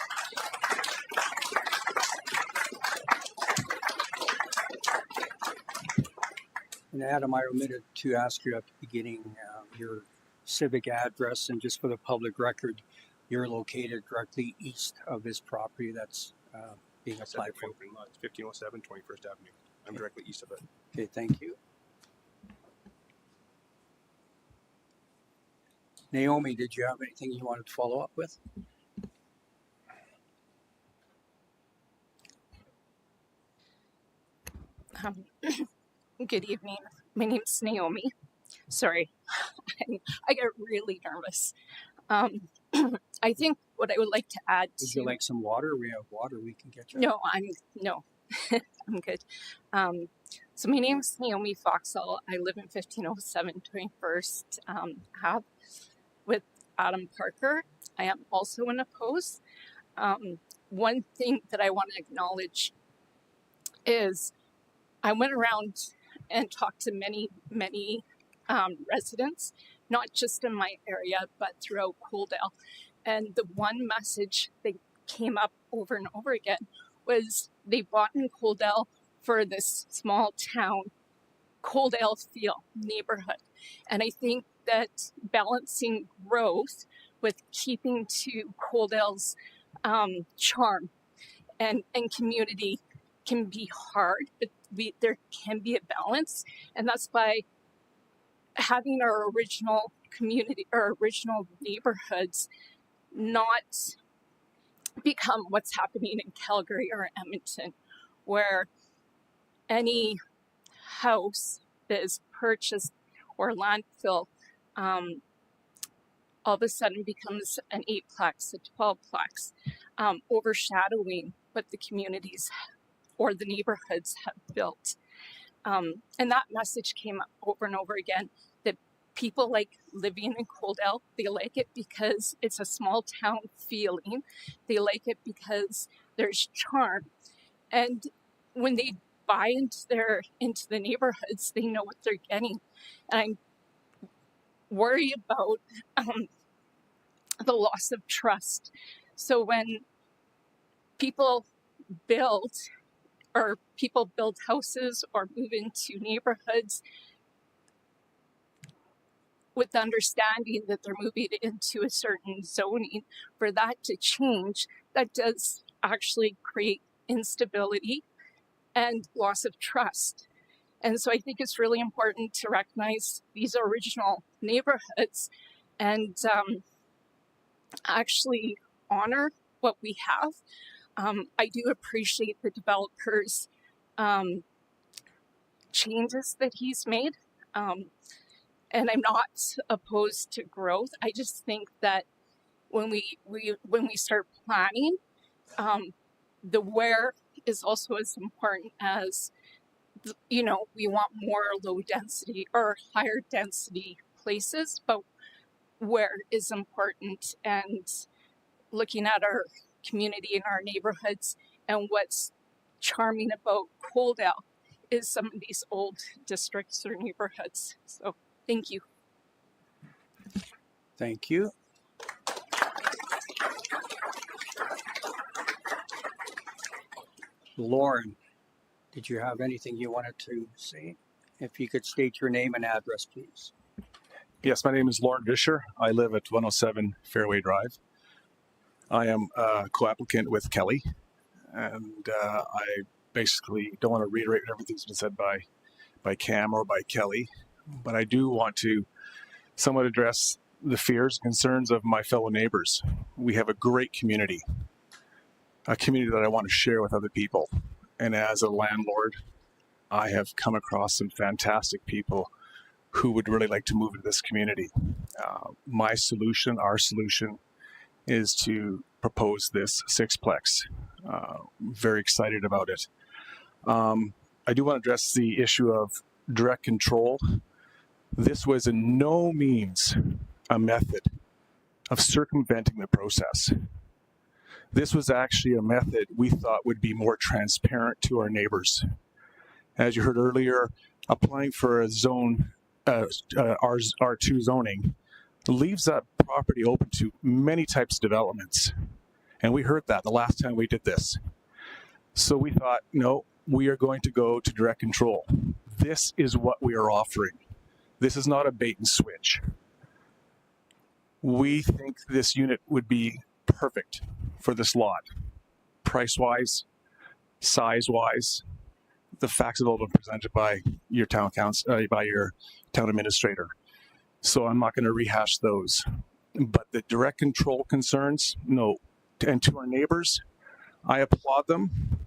And Adam, I omitted to ask you at the beginning your civic address, and just for the public record, you're located directly east of this property that's being applied for. It's 1507 21st Avenue. I'm directly east of it. Okay, thank you. Naomi, did you have anything you wanted to follow up with? Good evening. My name's Naomi. Sorry, I get really nervous. I think what I would like to add Would to you like some water? We have water we can get you. no, I'm good. So my name's Naomi Foxall. I live in 1507 21st Ave with Adam Parker. I am also unopposed. One thing that I want to acknowledge is I went around and talked to many residents, not just in my area, but throughout Coaldale. And the one message that came up over and over again was they bought in Coaldale for this small town, Coaldale feel neighborhood. And I think that balancing growth with keeping to Coaldale's charm and community can be hard, but there can be a balance. And that's by having our original community, our original neighborhoods not become what's happening in Calgary or Edmonton, where any house that is purchased or landfill all of a sudden becomes an 8-plex, a 12-plex, overshadowing what the communities or the neighborhoods have built. And that message came up over and over again, that people like living in Coaldale. They like it because it's a small town feeling. They like it because there's charm. And when they buy into the neighborhoods, they know what they're getting. And I'm worried about the loss of trust. So when people build houses or move into neighborhoods with the understanding that they're moving into a certain zoning, for that to change, that does actually create instability and loss of trust. And so I think it's really important to recognize these original neighborhoods and actually honor what we have. I do appreciate the developers' changes that he's made. And I'm not opposed to growth. I just think that when we start planning, the where is also as important as, we want more low density or higher density places, but where is important, and looking at our community and our neighborhoods and what's charming about Coaldale is some of these old districts or neighborhoods. So thank you. Thank you. Lauren, did you have anything you wanted to say? If you could state your name and address, please. Yes, my name is Lauren Vischer. I live at 107 Fairway Drive. I am a co-applicant with Kelly, and I basically don't want to reiterate everything's been said by Cam or by Kelly, but I do want to somewhat address the fears and concerns of my fellow neighbors. We have a great community, a community that I want to share with other people. And as a landlord, I have come across some fantastic people who would really like to move into this community. Our solution is to propose this sixplex. Very excited about it. I do want to address the issue of direct control. This was in no means a method of circumventing the process. This was actually a method we thought would be more transparent to our neighbors. As you heard earlier, applying for a zone, R2 zoning, leaves that property open to many types of developments. And we heard that the last time we did this. So we thought, no, we are going to go to direct control. This is what we are offering. This is not a bait and switch. We think this unit would be perfect for this lot, price-wise, size-wise. The facts have all been presented by your town council, by your town administrator. So I'm not going to rehash those. But the direct control concerns, no. And to our neighbors, I applaud them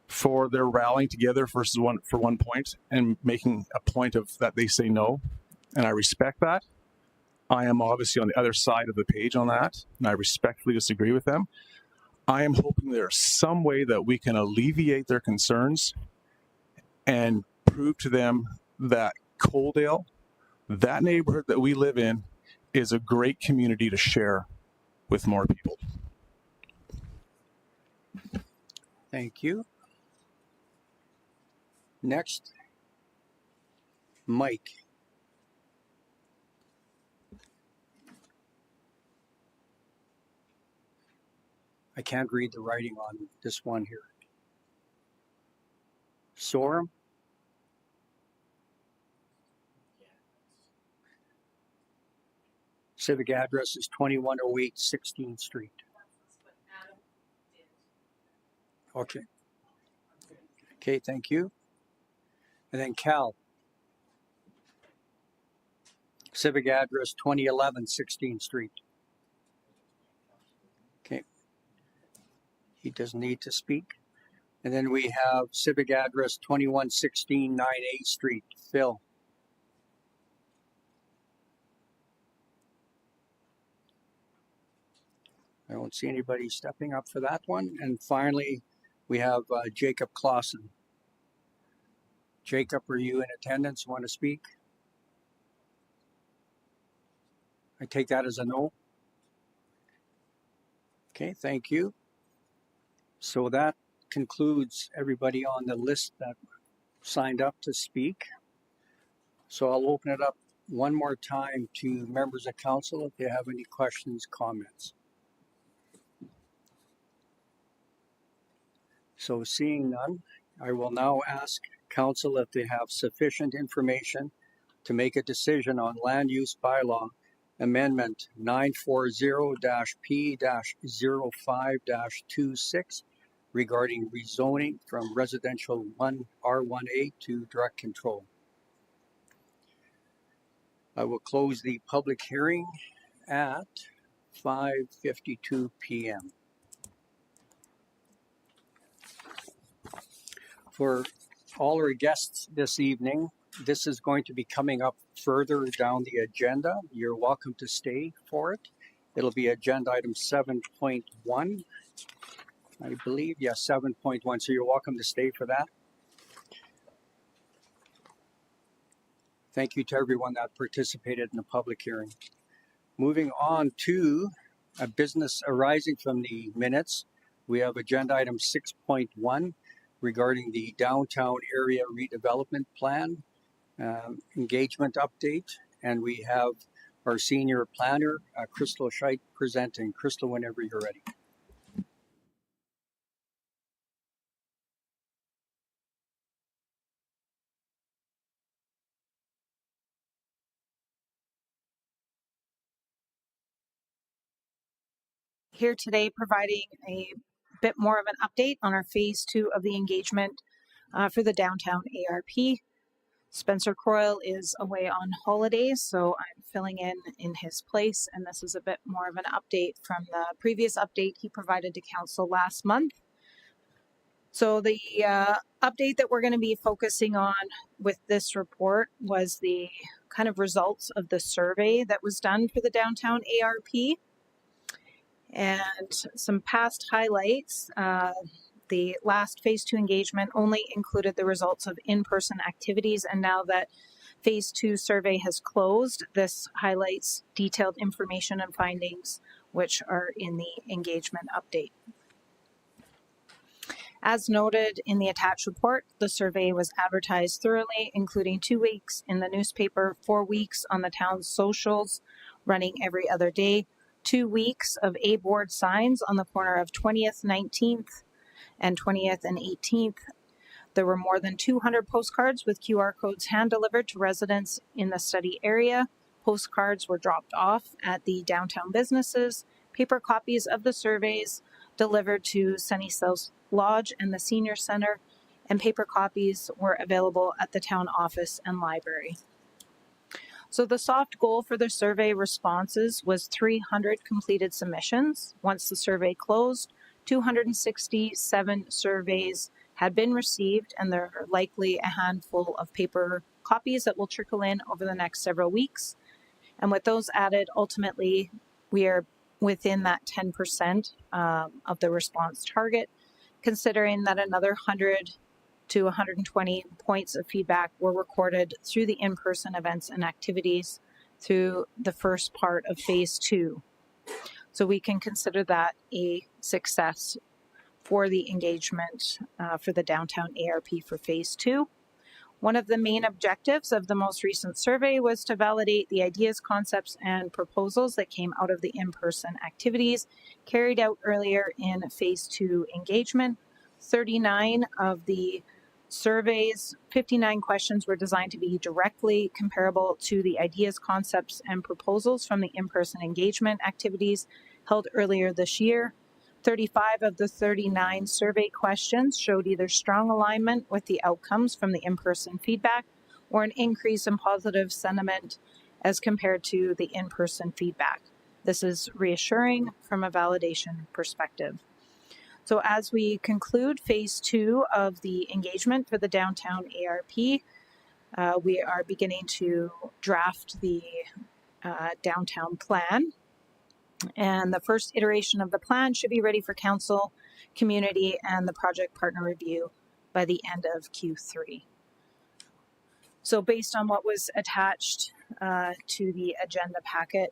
for their rallying together for one point and making a point of that they say no. And I respect that. I am obviously on the other side of the page on that, and I respectfully disagree with them. I am hoping there's some way that we can alleviate their concerns and prove to them that Coaldale, that neighborhood that we live in, is a great community to share with more people. Thank you. Next, Mike. I can't read the writing on this one here. Sorum? Civic address is 2108 16th Street. Okay. Okay, thank you. And then Cal. Civic address 2011 16th Street. Okay. He doesn't need to speak. And then we have civic address 2116 9A Street, Phil. I don't see anybody stepping up for that one. And finally, we have Jacob Clausen. Jacob, are you in attendance? Want to speak? I take that as a no. Okay, thank you. So that concludes everybody on the list that signed up to speak. So I'll open it up one more time to members of council if they have any questions, comments. So seeing none, I will now ask council if they have sufficient information to make a decision on land use bylaw amendment 940-P-05-26 regarding rezoning from residential R1A to direct control. I will close the public hearing at 5:52 p.m. For all our guests this evening, this is going to be coming up further down the agenda. You're welcome to stay for it. It'll be agenda item 7.1, I believe. Yes, 7.1. So you're welcome to stay for that. Thank you to everyone that participated in the public hearing. Moving on to a business arising from the minutes, we have agenda item 6.1 regarding the downtown area redevelopment plan engagement update. And we have our senior planner, Crystal Scheit, presenting. Crystal, whenever you're ready. Here today providing a bit more of an update on our phase 2 of the engagement for the downtown ARP. Spencer Croyle is away on holidays, so I'm filling in his place, and this is a bit more of an update from the previous update he provided to council last month. So the update that we're going to be focusing on with this report was the kind of results of the survey that was done for the downtown ARP. And some past highlights, the last phase 2 engagement only included the results of in-person activities, and now that phase 2 survey has closed, this highlights detailed information and findings which are in the engagement update. As noted in the attached report, the survey was advertised thoroughly, including 2 weeks in the newspaper, 4 weeks on the town's socials, running every other day, 2 weeks of A-board signs on the corner of 20th, 19th, and 20th and 18th. There were more than 200 postcards with QR codes hand-delivered to residents in the study area. Postcards were dropped off at the downtown businesses, paper copies of the surveys delivered to Sunny South Lodge and the Senior Center, and paper copies were available at the town office and library. So the soft goal for the survey responses was 300 completed submissions. Once the survey closed, 267 surveys had been received, and there are likely a handful of paper copies that will trickle in over the next several weeks. And with those added, ultimately, we are within that 10% of the response target, considering that another 100 to 120 points of feedback were recorded through the in-person events and activities through the first part of phase 2. So we can consider that a success for the engagement for the downtown ARP for phase 2. One of the main objectives of the most recent survey was to validate the ideas, concepts, and proposals that came out of the in-person activities carried out earlier in phase 2 engagement. 39 of the surveys, 59 questions were designed to be directly comparable to the ideas, concepts, and proposals from the in-person engagement activities held earlier this year. 35 of the 39 survey questions showed either strong alignment with the outcomes from the in-person feedback or an increase in positive sentiment as compared to the in-person feedback. This is reassuring from a validation perspective. So as we conclude phase 2 of the engagement for the downtown ARP, we are beginning to draft the downtown plan. And the first iteration of the plan should be ready for council, community, and the project partner review by the end of Q3. So based on what was attached to the agenda packet,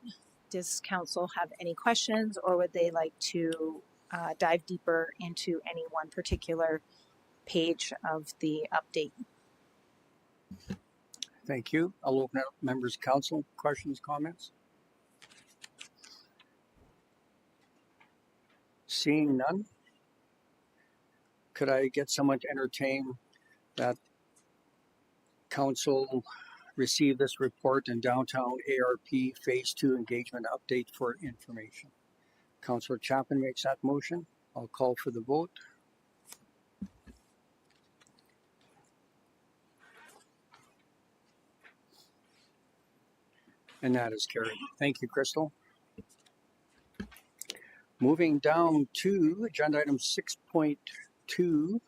does council have any questions, or would they like to dive deeper into any one particular page of the update? Thank you. I'll open up members' council. Questions, comments? Seeing none, could I get someone to entertain that council receive this report in downtown ARP phase 2 engagement update for information? Councillor Chapman makes that motion. I'll call for the vote. And that is carried. Thank you, Crystal. Moving down to agenda item 6.2,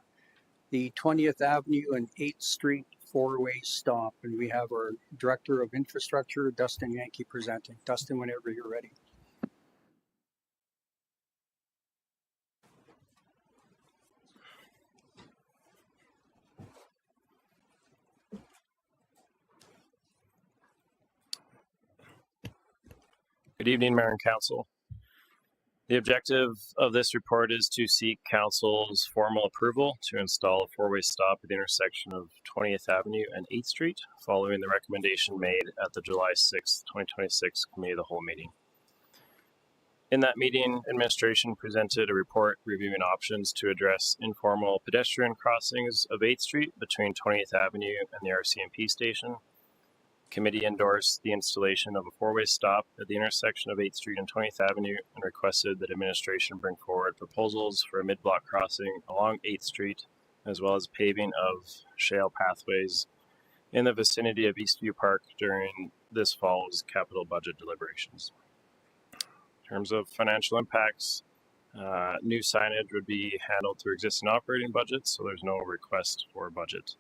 the 20th Avenue and 8th Street four-way stop. And we have our Director of Infrastructure, Dustin Yanke, presenting. Dustin, whenever you're ready. Good evening, Mayor and Council. The objective of this report is to seek Council's formal approval to install a four-way stop at the intersection of 20th Avenue and 8th Street, following the recommendation made at the July 6, 2026 Committee of the Whole meeting. In that meeting, administration presented a report reviewing options to address informal pedestrian crossings of 8th Street between 20th Avenue and the RCMP station. Committee endorsed the installation of a four-way stop at the intersection of 8th Street and 20th Avenue and requested that administration bring forward proposals for a mid-block crossing along 8th Street, as well as paving of shale pathways in the vicinity of Eastview Park during this fall's capital budget deliberations. In terms of financial impacts, new signage would be handled through existing operating budgets, so there's no request for budget.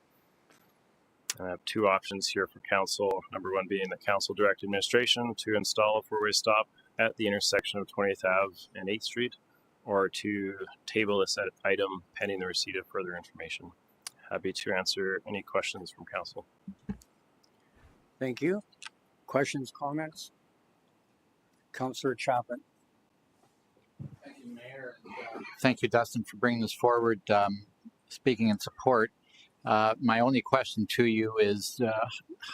I have two options here for council. Number one being that council direct administration to install a four-way stop at the intersection of 20th Ave and 8th Street, or to table this item pending the receipt of further information. Happy to answer any questions from council. Thank you. Questions, comments? Councillor Chapman. Thank you, Mayor. Thank you, Dustin, for bringing this forward. speaking in support. My only question to you is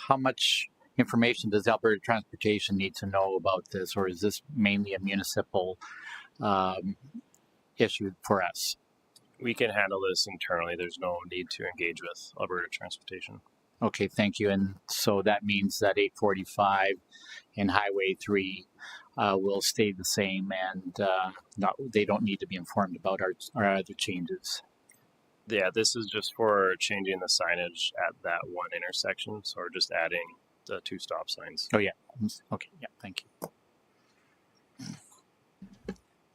how much information does Alberta Transportation need to know about this, or is this mainly a municipal issue for us? We can handle this internally. There's no need to engage with Alberta Transportation. Okay, thank you. And so that means that 845 and Highway 3 will stay the same, and they don't need to be informed about our other changes. Yeah, this is just for changing the signage at that one intersection. So we're just adding the 2 stop signs. Oh, yeah. Okay, yeah, thank you.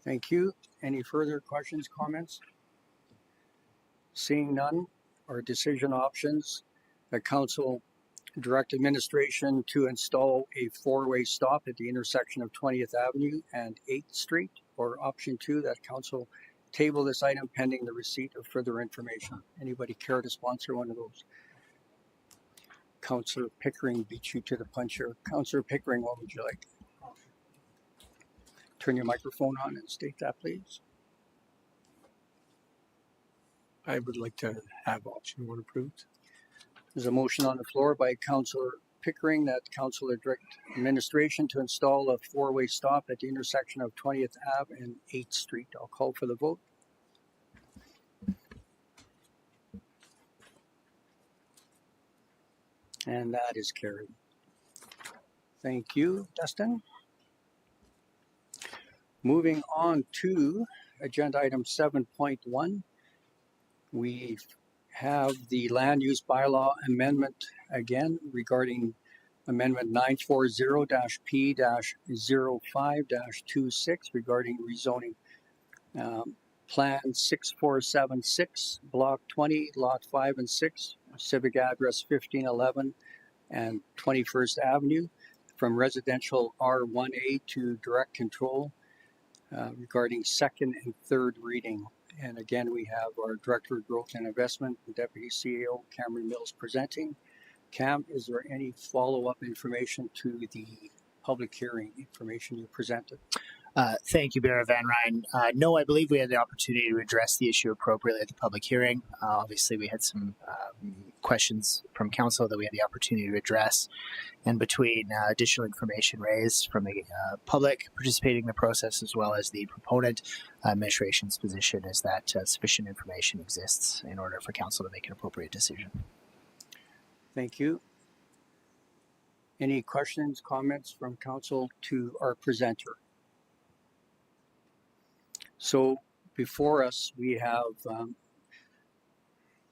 Thank you. Any further questions, comments? Seeing none, our decision options, the council direct administration to install a 4-way stop at the intersection of 20th Avenue and 8th Street, or option 2, that council table this item pending the receipt of further information. Anybody care to sponsor one of those? Councillor Pickering beat you to the punch here. Councillor Pickering, what would you like? Turn your microphone on and state that, please. I would like to have option 1 approved. There's a motion on the floor by Councillor Pickering that council direct administration to install a 4-way stop at the intersection of 20th Ave and 8th Street. I'll call for the vote. And that is carried. Thank you, Dustin. Moving on to agenda item 7.1. We have the land use bylaw amendment again regarding amendment 940-P-05-26 regarding rezoning plan 6476, block 20, lot 5 and 6, civic address 1511 and 21st Avenue from residential R1A to direct control regarding second and third reading. And again, we have our Director of Growth and Investment, Deputy CEO, Cameron Mills, presenting. Cam, is there any follow-up information to the public hearing information you presented? Thank you, Bear Van Ryn. No, I believe we had the opportunity to address the issue appropriately at the public hearing. Obviously, we had some questions from council that we had the opportunity to address. And between additional information raised from the public participating in the process as well as the proponent, administration's position is that sufficient information exists in order for council to make an appropriate decision. Thank you. Any questions, comments from council to our presenter? So before us, we have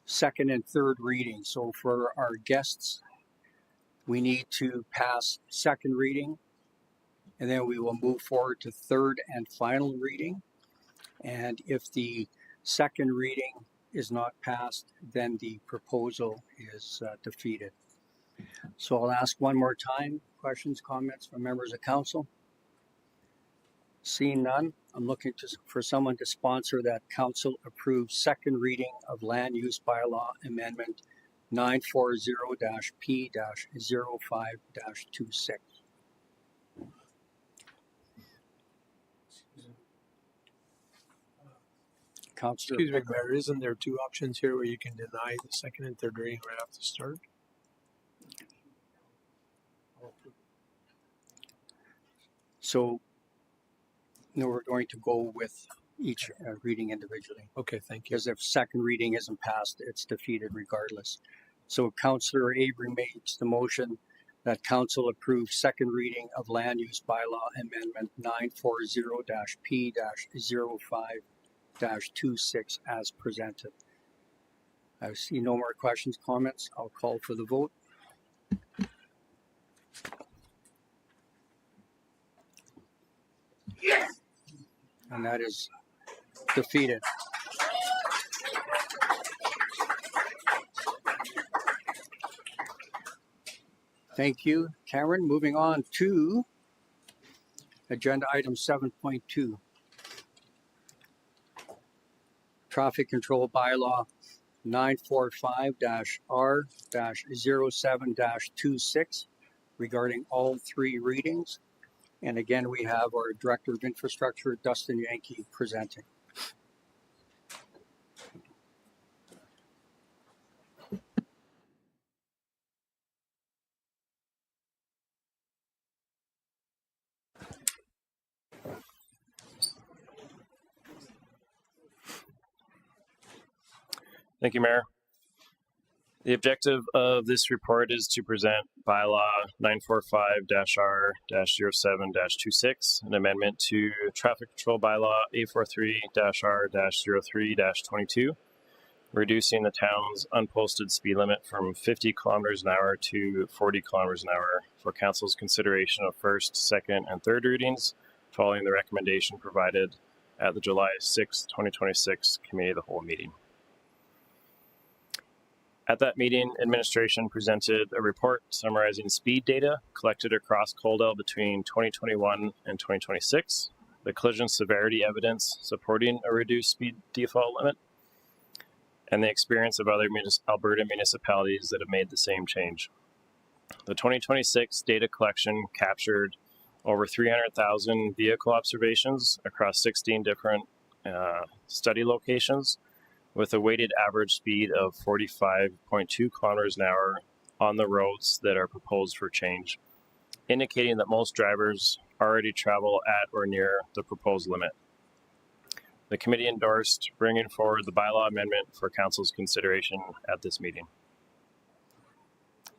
second and third reading. So for our guests, we need to pass second reading, and then we will move forward to third and final reading. And if the second reading is not passed, then the proposal is defeated. So I'll ask one more time, questions, comments from members of council? Seeing none, I'm looking for someone to sponsor that council approves second reading of land use bylaw amendment 940-P-05-26. Councillor. Excuse me, Mayor, isn't there 2 options here where you can deny the second and third reading right off the start? So, no, we're going to go with each reading individually. Okay, thank you. Because if second reading isn't passed, it's defeated regardless. So Councillor Avery makes the motion that council approve second reading of land use bylaw amendment 940-P-05-26 as presented. I see no more questions, comments. I'll call for the vote. And that is defeated. Thank you, Cameron. Moving on to agenda item 7.2. Traffic Control Bylaw 945-R-07-26 regarding all 3 readings. And again, we have our Director of Infrastructure, Dustin Yanke, presenting. Thank you, Mayor. The objective of this report is to present Bylaw 945-R-07-26, an amendment to Traffic Control Bylaw 843-R-03-22, reducing the town's unposted speed limit from 50 kilometers an hour to 40 kilometers an hour for council's consideration of first, second, and third readings, following the recommendation provided at the July 6, 2026 Committee of the Whole meeting. At that meeting, administration presented a report summarizing speed data collected across Coldell between 2021 and 2026, the collision severity evidence supporting a reduced speed default limit, and the experience of other Alberta municipalities that have made the same change. The 2026 data collection captured over 300,000 vehicle observations across 16 different study locations, with a weighted average speed of 45.2 kilometers an hour on the roads that are proposed for change, indicating that most drivers already travel at or near the proposed limit. The committee endorsed bringing forward the bylaw amendment for council's consideration at this meeting.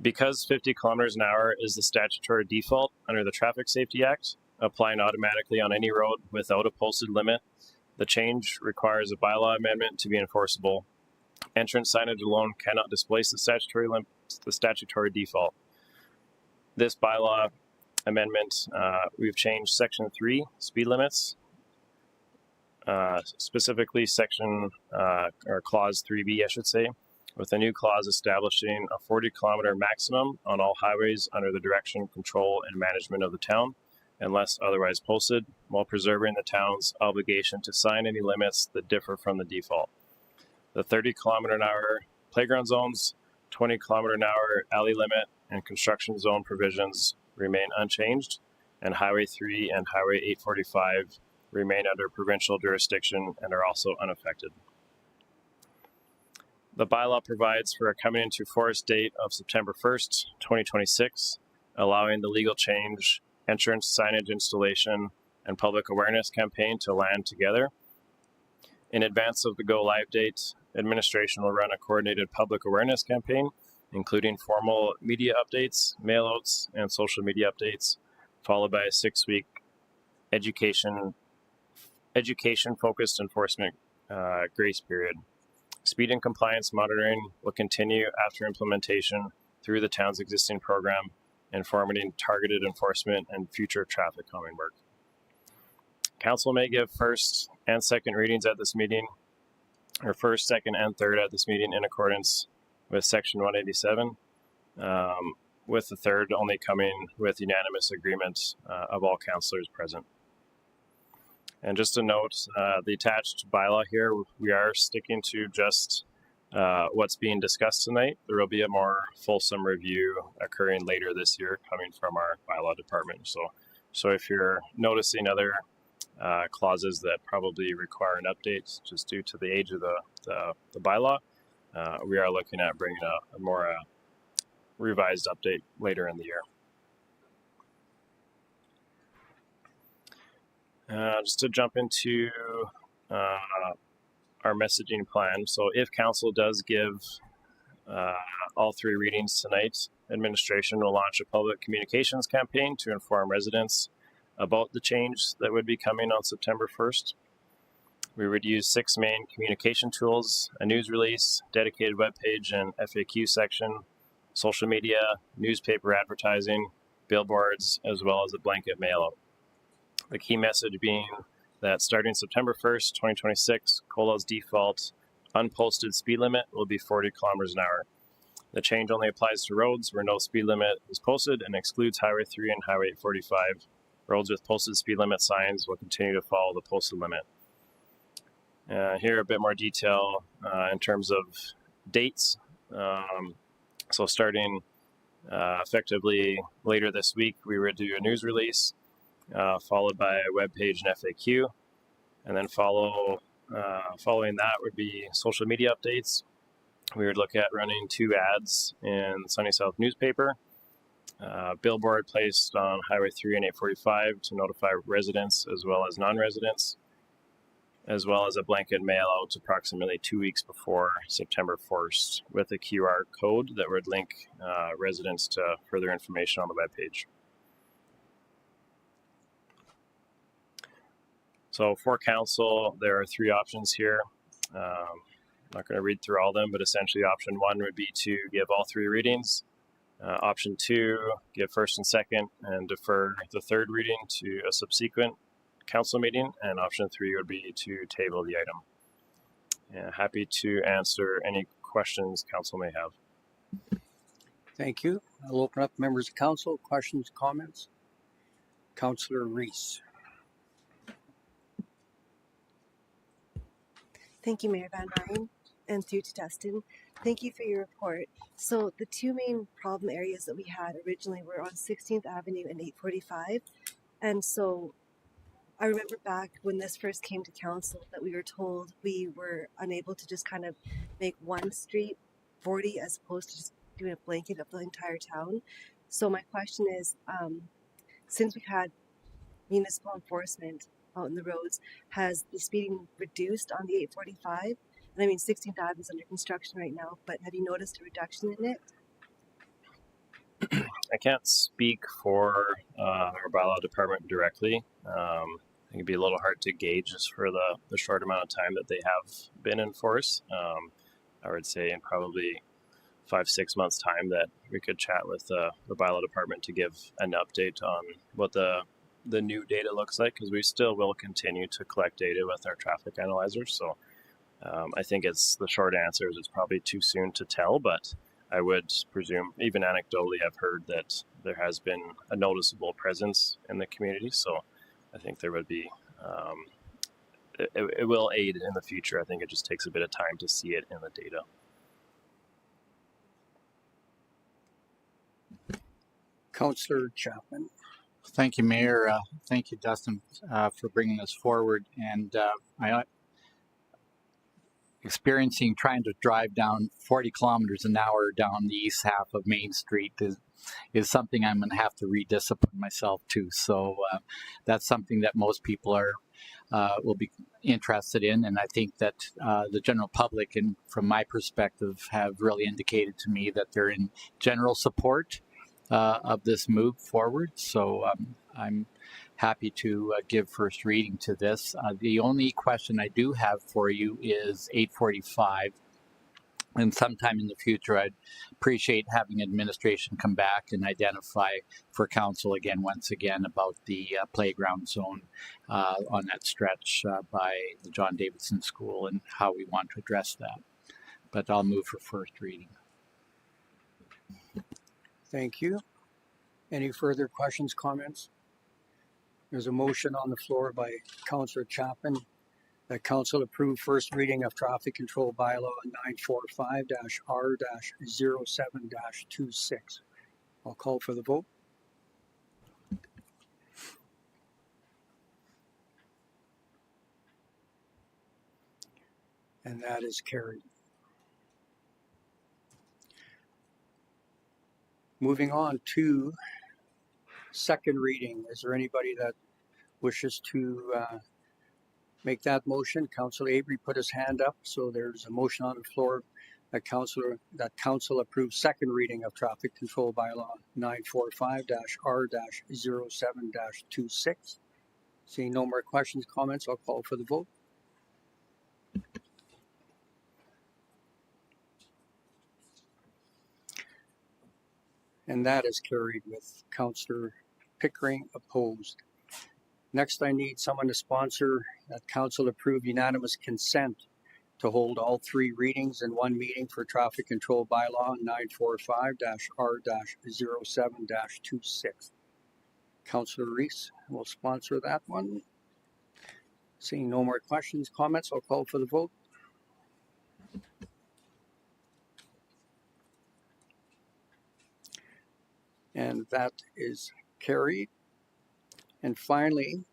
Because 50 kilometers an hour is the statutory default under the Traffic Safety Act, applying automatically on any road without a posted limit, the change requires a bylaw amendment to be enforceable. Entrance signage alone cannot displace the statutory default. This bylaw amendment, we've changed Section 3, speed limits, specifically Section, or Clause 3B, I should say, with a new clause establishing a 40-kilometer maximum on all highways under the direction, control, and management of the town, unless otherwise posted, while preserving the town's obligation to sign any limits that differ from the default. The 30-kilometer-an-hour playground zones, 20-kilometer-an-hour alley limit, and construction zone provisions remain unchanged, and Highway 3 and Highway 845 remain under provincial jurisdiction and are also unaffected. The bylaw provides for a coming into force date of September 1st, 2026, allowing the legal change, entrance signage installation, and public awareness campaign to land together. In advance of the go-live date, administration will run a coordinated public awareness campaign, including formal media updates, mailouts, and social media updates, followed by a 6-week education-focused enforcement grace period. Speed and compliance monitoring will continue after implementation through the town's existing program, informing targeted enforcement and future traffic calming work. Council may give first and second readings at this meeting, or first, second, and third at this meeting in accordance with Section 187, with the third only coming with unanimous agreement of all councillors present. And just a note, the attached bylaw here, we are sticking to just what's being discussed tonight. There will be a more fulsome review occurring later this year coming from our bylaw department. So if you're noticing other clauses that probably require an update just due to the age of the bylaw, we are looking at bringing a more revised update later in the year. Just to jump into our messaging plan. So if council does give all 3 readings tonight, administration will launch a public communications campaign to inform residents about the change that would be coming on September 1st. We would use 6 main communication tools: a news release, dedicated webpage and FAQ section, social media, newspaper advertising, billboards, as well as a blanket mailout. The key message being that starting September 1st, 2026, Coldell's default unposted speed limit will be 40 kilometers an hour. The change only applies to roads where no speed limit is posted and excludes Highway 3 and Highway 845. Roads with posted speed limit signs will continue to follow the posted limit. Here a bit more detail in terms of dates. So starting effectively later this week, we would do a news release, followed by a web page and FAQ, and then following that would be social media updates. We would look at running 2 ads in Sunny South newspaper, billboard placed on Highway 3 and 845 to notify residents as well as non-residents, as well as a blanket mail out approximately 2 weeks before September 1st with a QR code that would link residents to further information on the webpage. So for council, there are 3 options here. I'm not going to read through all of them, but essentially option 1 would be to give all 3 readings. Option 2, give first and second and defer the 3rd reading to a subsequent council meeting. And option 3 would be to table the item. And happy to answer any questions council may have. Thank you. I'll open up members of council. Questions, comments? Councillor Reese. Thank you, Mayor Van Ryn, and through to Dustin. Thank you for your report. So the 2 main problem areas that we had originally were on 16th Avenue and 845. And so I remember back when this first came to council that we were told we were unable to just kind of make one street 40 as opposed to just doing a blanket of the entire town. So my question is, since we've had municipal enforcement out in the roads, has the speeding reduced on the 845? And I mean, 16th Ave is under construction right now, but have you noticed a reduction in it? I can't speak for our bylaw department directly. I think it'd be a little hard to gauge just for the short amount of time that they have been in force. I would say in probably 5-6 months time that we could chat with the bylaw department to give an update on what the new data looks like, because we still will continue to collect data with our traffic analyzers. So I think the short answer is it's probably too soon to tell, but I would presume, even anecdotally, I've heard that there has been a noticeable presence in the community. So I think there would be, it will aid in the future. I think it just takes a bit of time to see it in the data. Councillor Chapman. Thank you, Mayor. Thank you, Dustin, for bringing this forward. And I experiencing trying to drive down 40 kilometers an hour down the east half of Main Street is something I'm going to have to rediscipline myself to. So that's something that most people will be interested in, and I think that the general public, and from my perspective, have really indicated to me that they're in general support of this move forward. So I'm happy to give first reading to this. The only question I do have for you is 845. And sometime in the future, I'd appreciate having administration come back and identify for council once again, about the playground zone on that stretch by the John Davidson School and how we want to address that. But I'll move for first reading. Thank you. Any further questions, comments? There's a motion on the floor by Councillor Chapman that council approve first reading of traffic control bylaw 945-R-07-26. I'll call for the vote. And that is carried. Moving on to second reading. Is there anybody that wishes to make that motion? Councillor Avery put his hand up, so there's a motion on the floor that council approves second reading of traffic control bylaw 945-R-07-26. Seeing no more questions, comments, I'll call for the vote. And that is carried with Councillor Pickering opposed. Next, I need someone to sponsor that council approve unanimous consent to hold all three readings in one meeting for traffic control bylaw 945-R-07-26. Councillor Reese will sponsor that one. Seeing no more questions, comments, I'll call for the vote. And that is carried. And finally,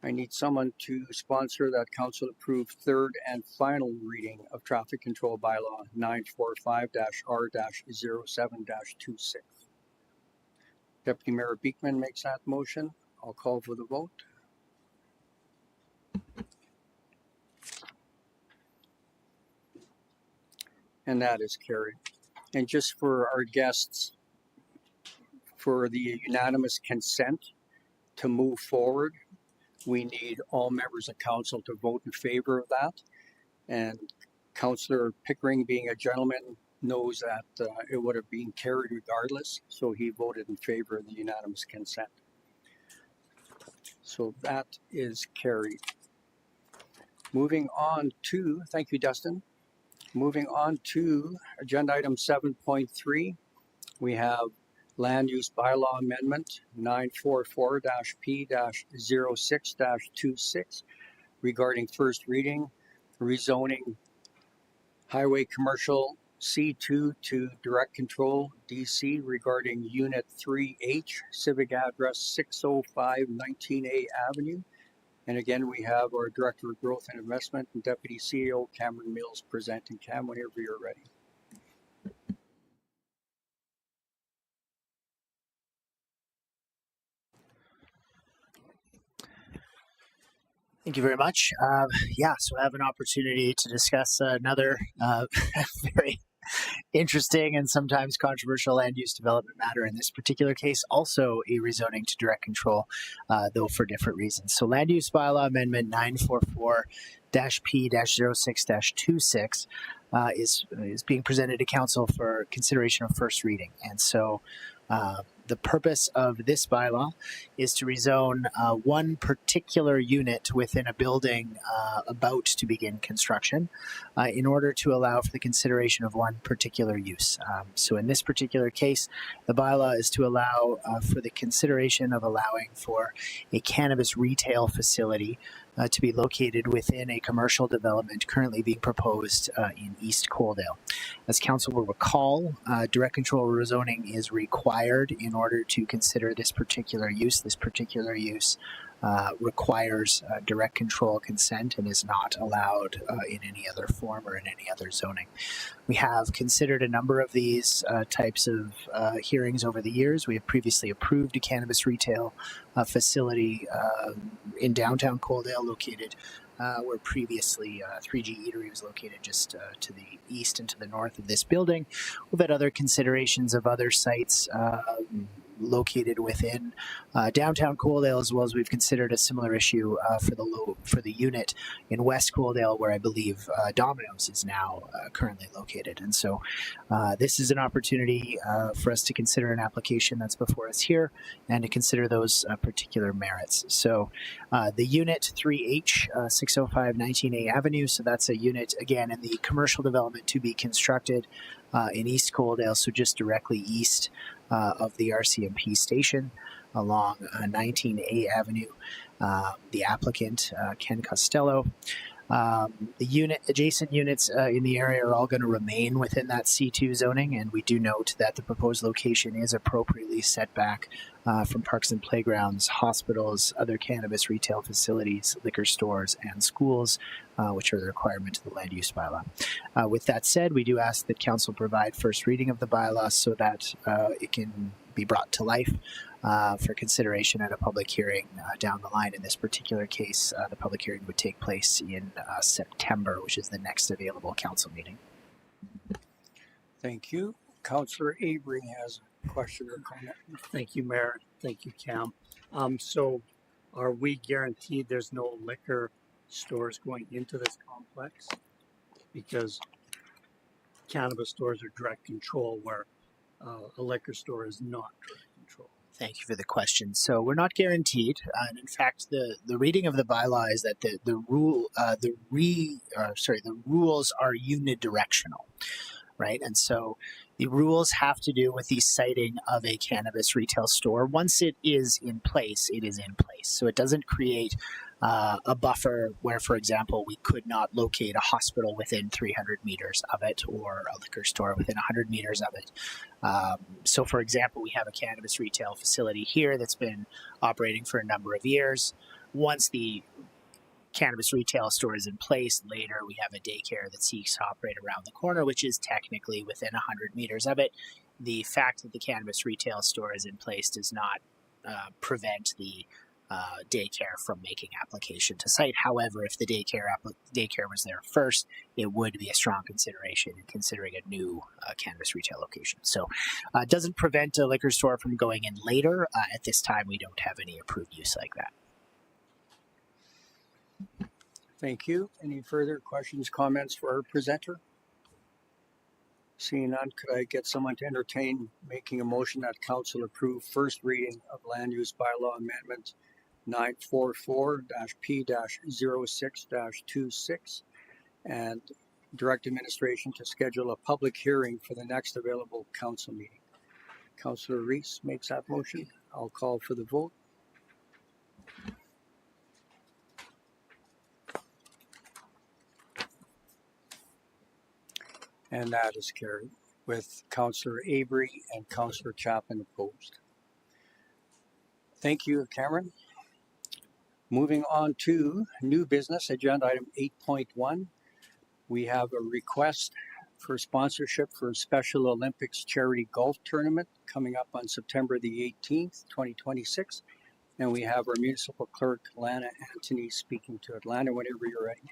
I need someone to sponsor that council approved third and final reading of traffic control bylaw 945-R-07-26. Deputy Mayor Beekman makes that motion. I'll call for the vote. and that is carried. And just for our guests, for the unanimous consent to move forward, we need all members of council to vote in favor of that. And Councillor Pickering, being a gentleman, knows that it would have been carried regardless, so he voted in favor of the unanimous consent. So that is carried. Moving on to, thank you, Dustin. Moving on to agenda item 7.3, we have Land Use Bylaw Amendment 944-P-06-26 regarding first reading, rezoning Highway Commercial C2 to Direct Control DC regarding Unit 3H, Civic Address 605 19A Avenue. And again, we have our Director of Growth and Investment and Deputy CEO Cameron Mills presenting. Cam, whenever you're ready. Thank you very much. So I have an opportunity to discuss another very interesting and sometimes controversial land use development matter. In this particular case, also a rezoning to direct control, though for different reasons. So Land Use Bylaw Amendment 944-P-06-26 is being presented to Council for consideration of first reading. And so the purpose of this bylaw is to rezone one particular unit within a building about to begin construction in order to allow for the consideration of one particular use. So in this particular case, the bylaw is to allow for the consideration of allowing for a cannabis retail facility to be located within a commercial development currently being proposed in East Coaldale. As Council will recall, direct control rezoning is required in order to consider this particular use. This particular use requires direct control consent and is not allowed in any other form or in any other zoning. We have considered a number of these types of hearings over the years. We have previously approved a cannabis retail facility in downtown Coaldale located where previously 3G Eatery was located just to the east and to the north of this building. We've had other considerations of other sites located within downtown Coaldale, as well as we've considered a similar issue for the unit in West Coaldale, where I believe Domino's is now currently located. And so this is an opportunity for us to consider an application that's before us here and to consider those particular merits. So the unit 3H, 605 19A Avenue, so that's a unit, again, in the commercial development to be constructed in East Coaldale, so just directly east of the RCMP station along 19A Avenue. The applicant, Ken Costello. The adjacent units in the area are all going to remain within that C2 zoning, and we do note that the proposed location is appropriately set back from parks and playgrounds, hospitals, other cannabis retail facilities, liquor stores, and schools, which are the requirement of the land use bylaw. With that said, we do ask that Council provide first reading of the bylaw so that it can be brought to life for consideration at a public hearing down the line. In this particular case, the public hearing would take place in September, which is the next available council meeting. Thank you. Councillor Avery has a question or comment. Thank you, Mayor. Thank you, Cam. So are we guaranteed there's no liquor stores going into this complex? Because cannabis stores are direct control, where a liquor store is not direct control. Thank you for the question. So we're not guaranteed, and in fact, the reading of the bylaw is that the rules are unidirectional, right? And so the rules have to do with the siting of a cannabis retail store. Once it is in place, it is in place. So it doesn't create a buffer where, for example, we could not locate a hospital within 300 meters of it or a liquor store within 100 meters of it. So, for example, we have a cannabis retail facility here that's been operating for a number of years. Once the cannabis retail store is in place, later we have a daycare that seeks to operate around the corner, which is technically within 100 meters of it. The fact that the cannabis retail store is in place does not prevent the daycare from making application to Scheit. However, if the daycare was there first, it would be a strong consideration in considering a new cannabis retail location. So it doesn't prevent a liquor store from going in later. At this time, we don't have any approved use like that. Thank you. Any further questions, comments for our presenter? Seeing none, could I get someone to entertain making a motion that council approve first reading of land use bylaw amendment 944-P-06-26 and direct administration to schedule a public hearing for the next available council meeting? Councillor Reese makes that motion. I'll call for the vote. And that is carried with Councillor Avery and Councillor Chapman opposed. Thank you, Cameron. Moving on to new business, agenda item 8.1. We have a request for sponsorship for a Special Olympics charity golf tournament coming up on September the 18th, 2026. And we have our municipal clerk, Lana Anthony, speaking to it. Lana, whenever you're ready.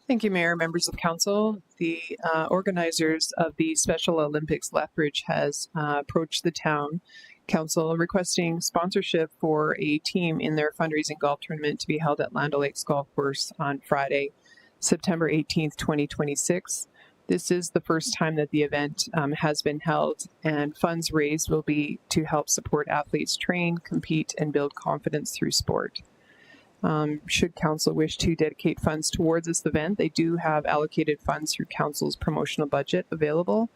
Thank you, Mayor, members of council. The organizers of the Special Olympics Lethbridge has approached the town council requesting sponsorship for a team in their fundraising golf tournament to be held at Land O'Lakes Golf Course on Friday, September 18th, 2026. This is the first time that the event has been held, and funds raised will be to help support athletes train, compete, and build confidence through sport. Should council wish to dedicate funds towards this event, they do have allocated funds through council's promotional budget available.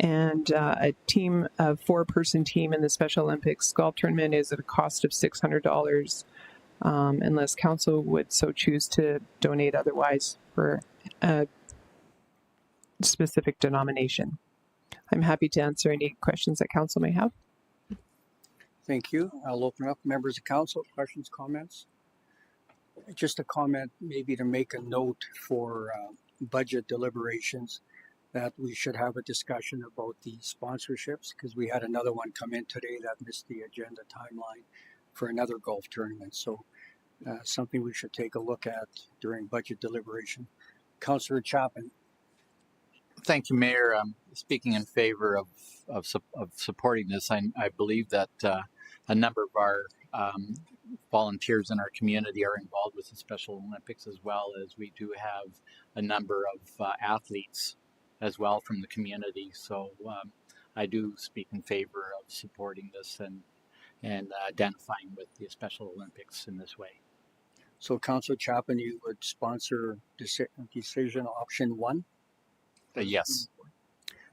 And a four-person team in the Special Olympics golf tournament is at a cost of $600, unless council would so choose to donate otherwise for a specific denomination. I'm happy to answer any questions that council may have. Thank you. I'll open up members of council. Questions, comments? Just a comment, maybe to make a note for budget deliberations, that we should have a discussion about the sponsorships, because we had another one come in today that missed the agenda timeline for another golf tournament. So something we should take a look at during budget deliberation. Councillor Chapman. Thank you, Mayor. Speaking in favor of supporting this, I believe that a number of our volunteers in our community are involved with the Special Olympics, as well as we do have a number of athletes as well from the community. So I do speak in favor of supporting this and identifying with the Special Olympics in this way. So Councillor Chapman, you would sponsor decision option 1? Yes.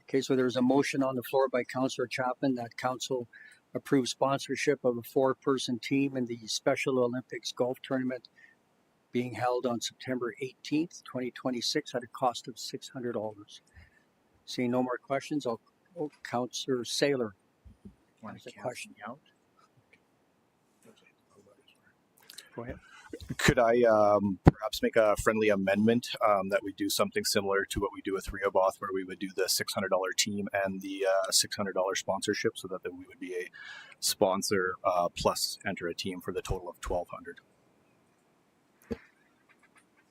Okay, so there's a motion on the floor by Councillor Chapman that council approve sponsorship of a four-person team in the Special Olympics golf tournament being held on September 18th, 2026 at a cost of $600. Seeing no more questions, I'll Councillor Saylor. Want to question out? Go ahead. Could I perhaps make a friendly amendment that we do something similar to what we do with Rehoboth, where we would do the $600 team and the $600 sponsorship, so that we would be a sponsor plus enter a team for the total of $1,200.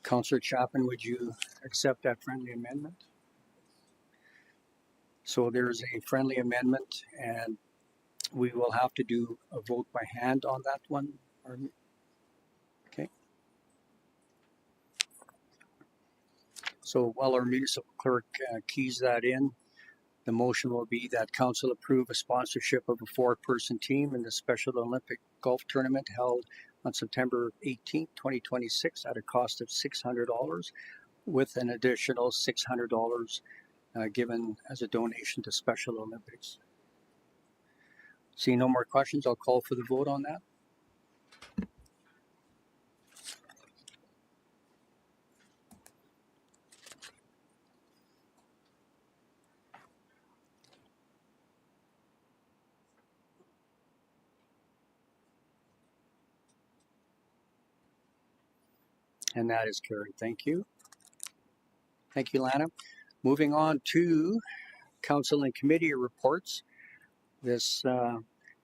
Councillor Chapman, would you accept that friendly amendment? So there's a friendly amendment, and we will have to do a vote by hand on that one. Okay. So while our municipal clerk keys that in, the motion will be that council approve a sponsorship of a four-person team in the Special Olympic golf tournament held on September 18th, 2026 at a cost of $600, with an additional $600 given as a donation to Special Olympics. Seeing no more questions, I'll call for the vote on that. And that is carried. Thank you. Thank you, Lana. Moving on to council and committee reports. This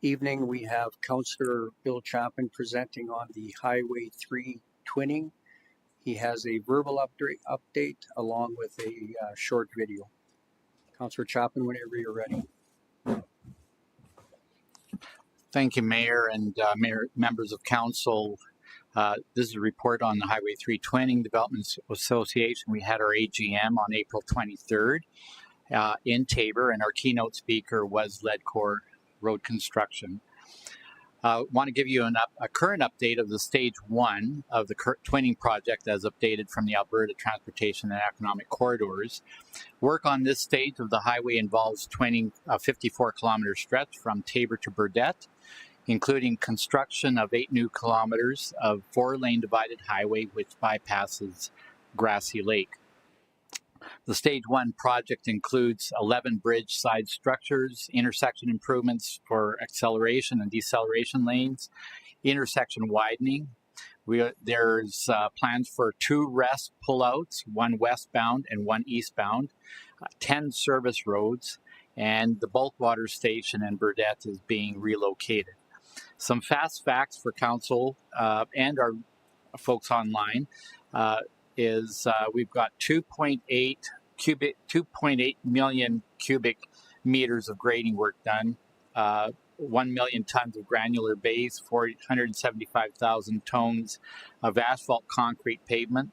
evening, we have Councillor Bill Chapman presenting on the Highway 3 twinning. He has a verbal update along with a short video. Councillor Chapman, whenever you're ready. Thank you, Mayor and members of council. This is a report on the Highway 3 Twinning Development Association. We had our AGM on April 23rd in Tabor, and our keynote speaker was Ledcor Road Construction. I want to give you a current update of the stage 1 of the twinning project as updated from the Alberta Transportation and Economic Corridors. Work on this stage of the highway involves twinning a 54-kilometer stretch from Tabor to Burdett, including construction of 8 new kilometers of 4-lane divided highway which bypasses Grassy Lake. The Stage 1 project includes 11 bridge side structures, intersection improvements for acceleration and deceleration lanes, intersection widening. There's plans for 2 rest pullouts, 1 westbound and 1 eastbound, 10 service roads, and the bulk water station in Burdett is being relocated. Some fast facts for council and our folks online is we've got 2.8 million cubic meters of grading work done, 1 million tons of granular base, 475,000 tons of asphalt concrete pavement,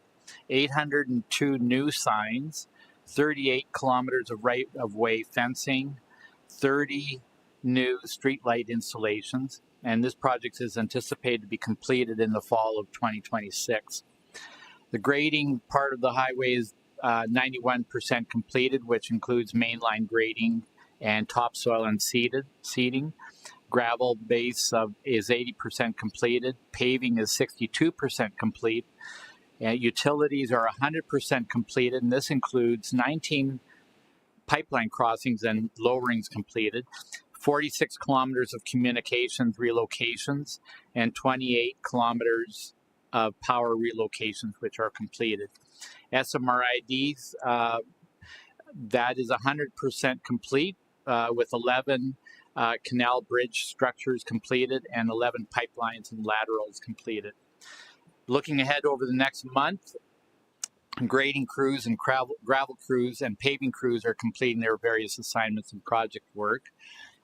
802 new signs, 38 kilometers of right-of-way fencing, 30 new streetlight installations, and this project is anticipated to be completed in the fall of 2026. The grading part of the highway is 91% completed, which includes mainline grading and topsoil and seeding. Gravel base is 80% completed. Paving is 62% complete. Utilities are 100% completed, and this includes 19 pipeline crossings and lowerings completed, 46 kilometers of communications relocations, and 28 kilometers of power relocations, which are completed. SMRIDs, that is 100% complete, with 11 canal bridge structures completed and 11 pipelines and laterals completed. Looking ahead over the next month, grading crews and gravel crews and paving crews are completing their various assignments and project work.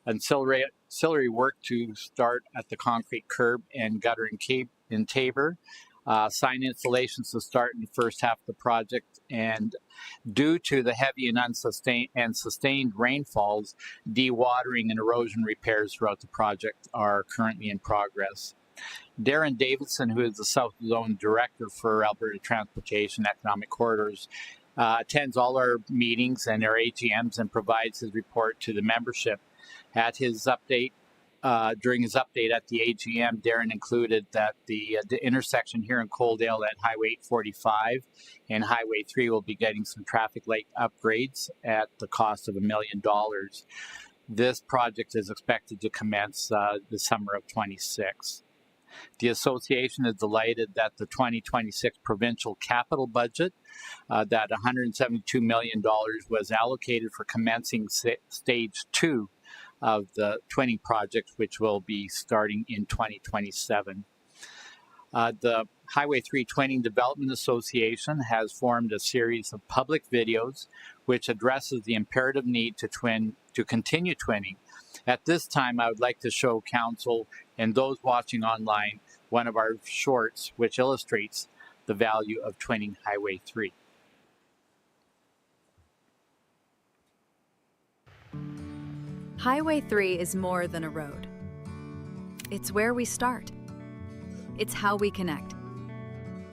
Ancillary work to start at the concrete curb and gutter in Tabor. Sign installations to start in the first half of the project, and due to the heavy and sustained rainfalls, dewatering and erosion repairs throughout the project are currently in progress. Darren Davidson, who is the South Zone Director for Alberta Transportation Economic Corridors, attends all our meetings and our AGMs and provides his report to the membership. At his update, during his update at the AGM, Darren included that the intersection here in Coaldale at Highway 845 and Highway 3 will be getting some traffic light upgrades at the cost of $1 million. This project is expected to commence the summer of 26. The association is delighted that the 2026 provincial capital budget, that $172 million was allocated for commencing stage 2 of the twinning project, which will be starting in 2027. The Highway 3 Twinning Development Association has formed a series of public videos which addresses the imperative need to continue twinning. At this time, I would like to show council and those watching online one of our shorts which illustrates the value of twinning Highway 3. Highway 3 is more than a road. It's where we start. It's how we connect.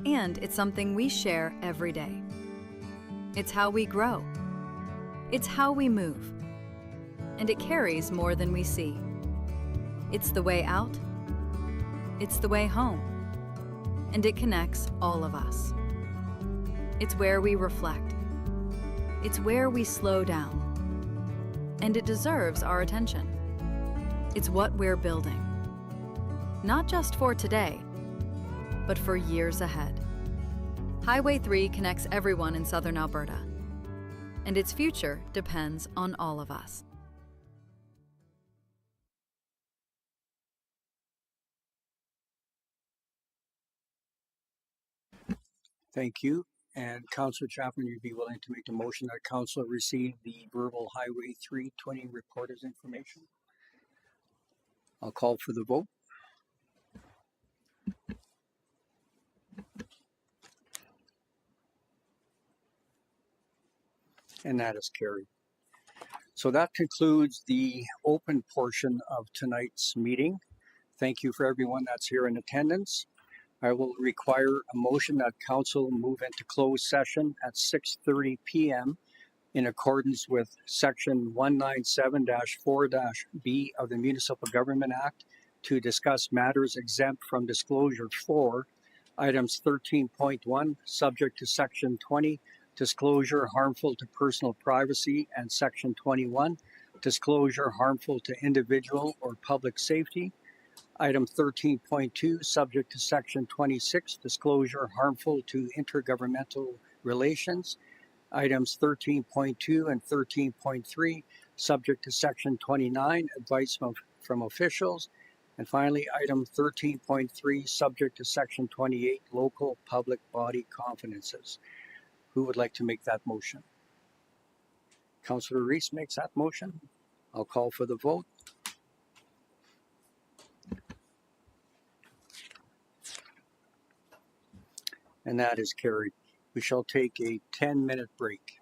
And it's something we share every day. It's how we grow. It's how we move. And it carries more than we see. It's the way out. It's the way home. And it connects all of us. It's where we reflect. It's where we slow down. And it deserves our attention. It's what we're building. Not just for today, but for years ahead. Highway 3 connects everyone in southern Alberta, and its future depends on all of us. Thank you. And Councillor Chapman, you'd be willing to make the motion that council receive the verbal Highway 320 report as information? I'll call for the vote. And that is carried. So that concludes the open portion of tonight's meeting. Thank you for everyone that's here in attendance. I will require a motion that council move into closed session at 6:30 p.m. in accordance with section 197-4-B of the Municipal Government Act to discuss matters exempt from disclosure for items 13.1, subject to section 20, disclosure harmful to personal privacy, and section 21, disclosure harmful to individual or public safety. Item 13.2, subject to section 26, disclosure harmful to intergovernmental relations. Items 13.2 and 13.3, subject to section 29, advice from officials. And finally, item 13.3, subject to section 28, local public body confidences. Who would like to make that motion? Councillor Reese makes that motion. I'll call for the vote. And that is carried. We shall take a 10-minute break.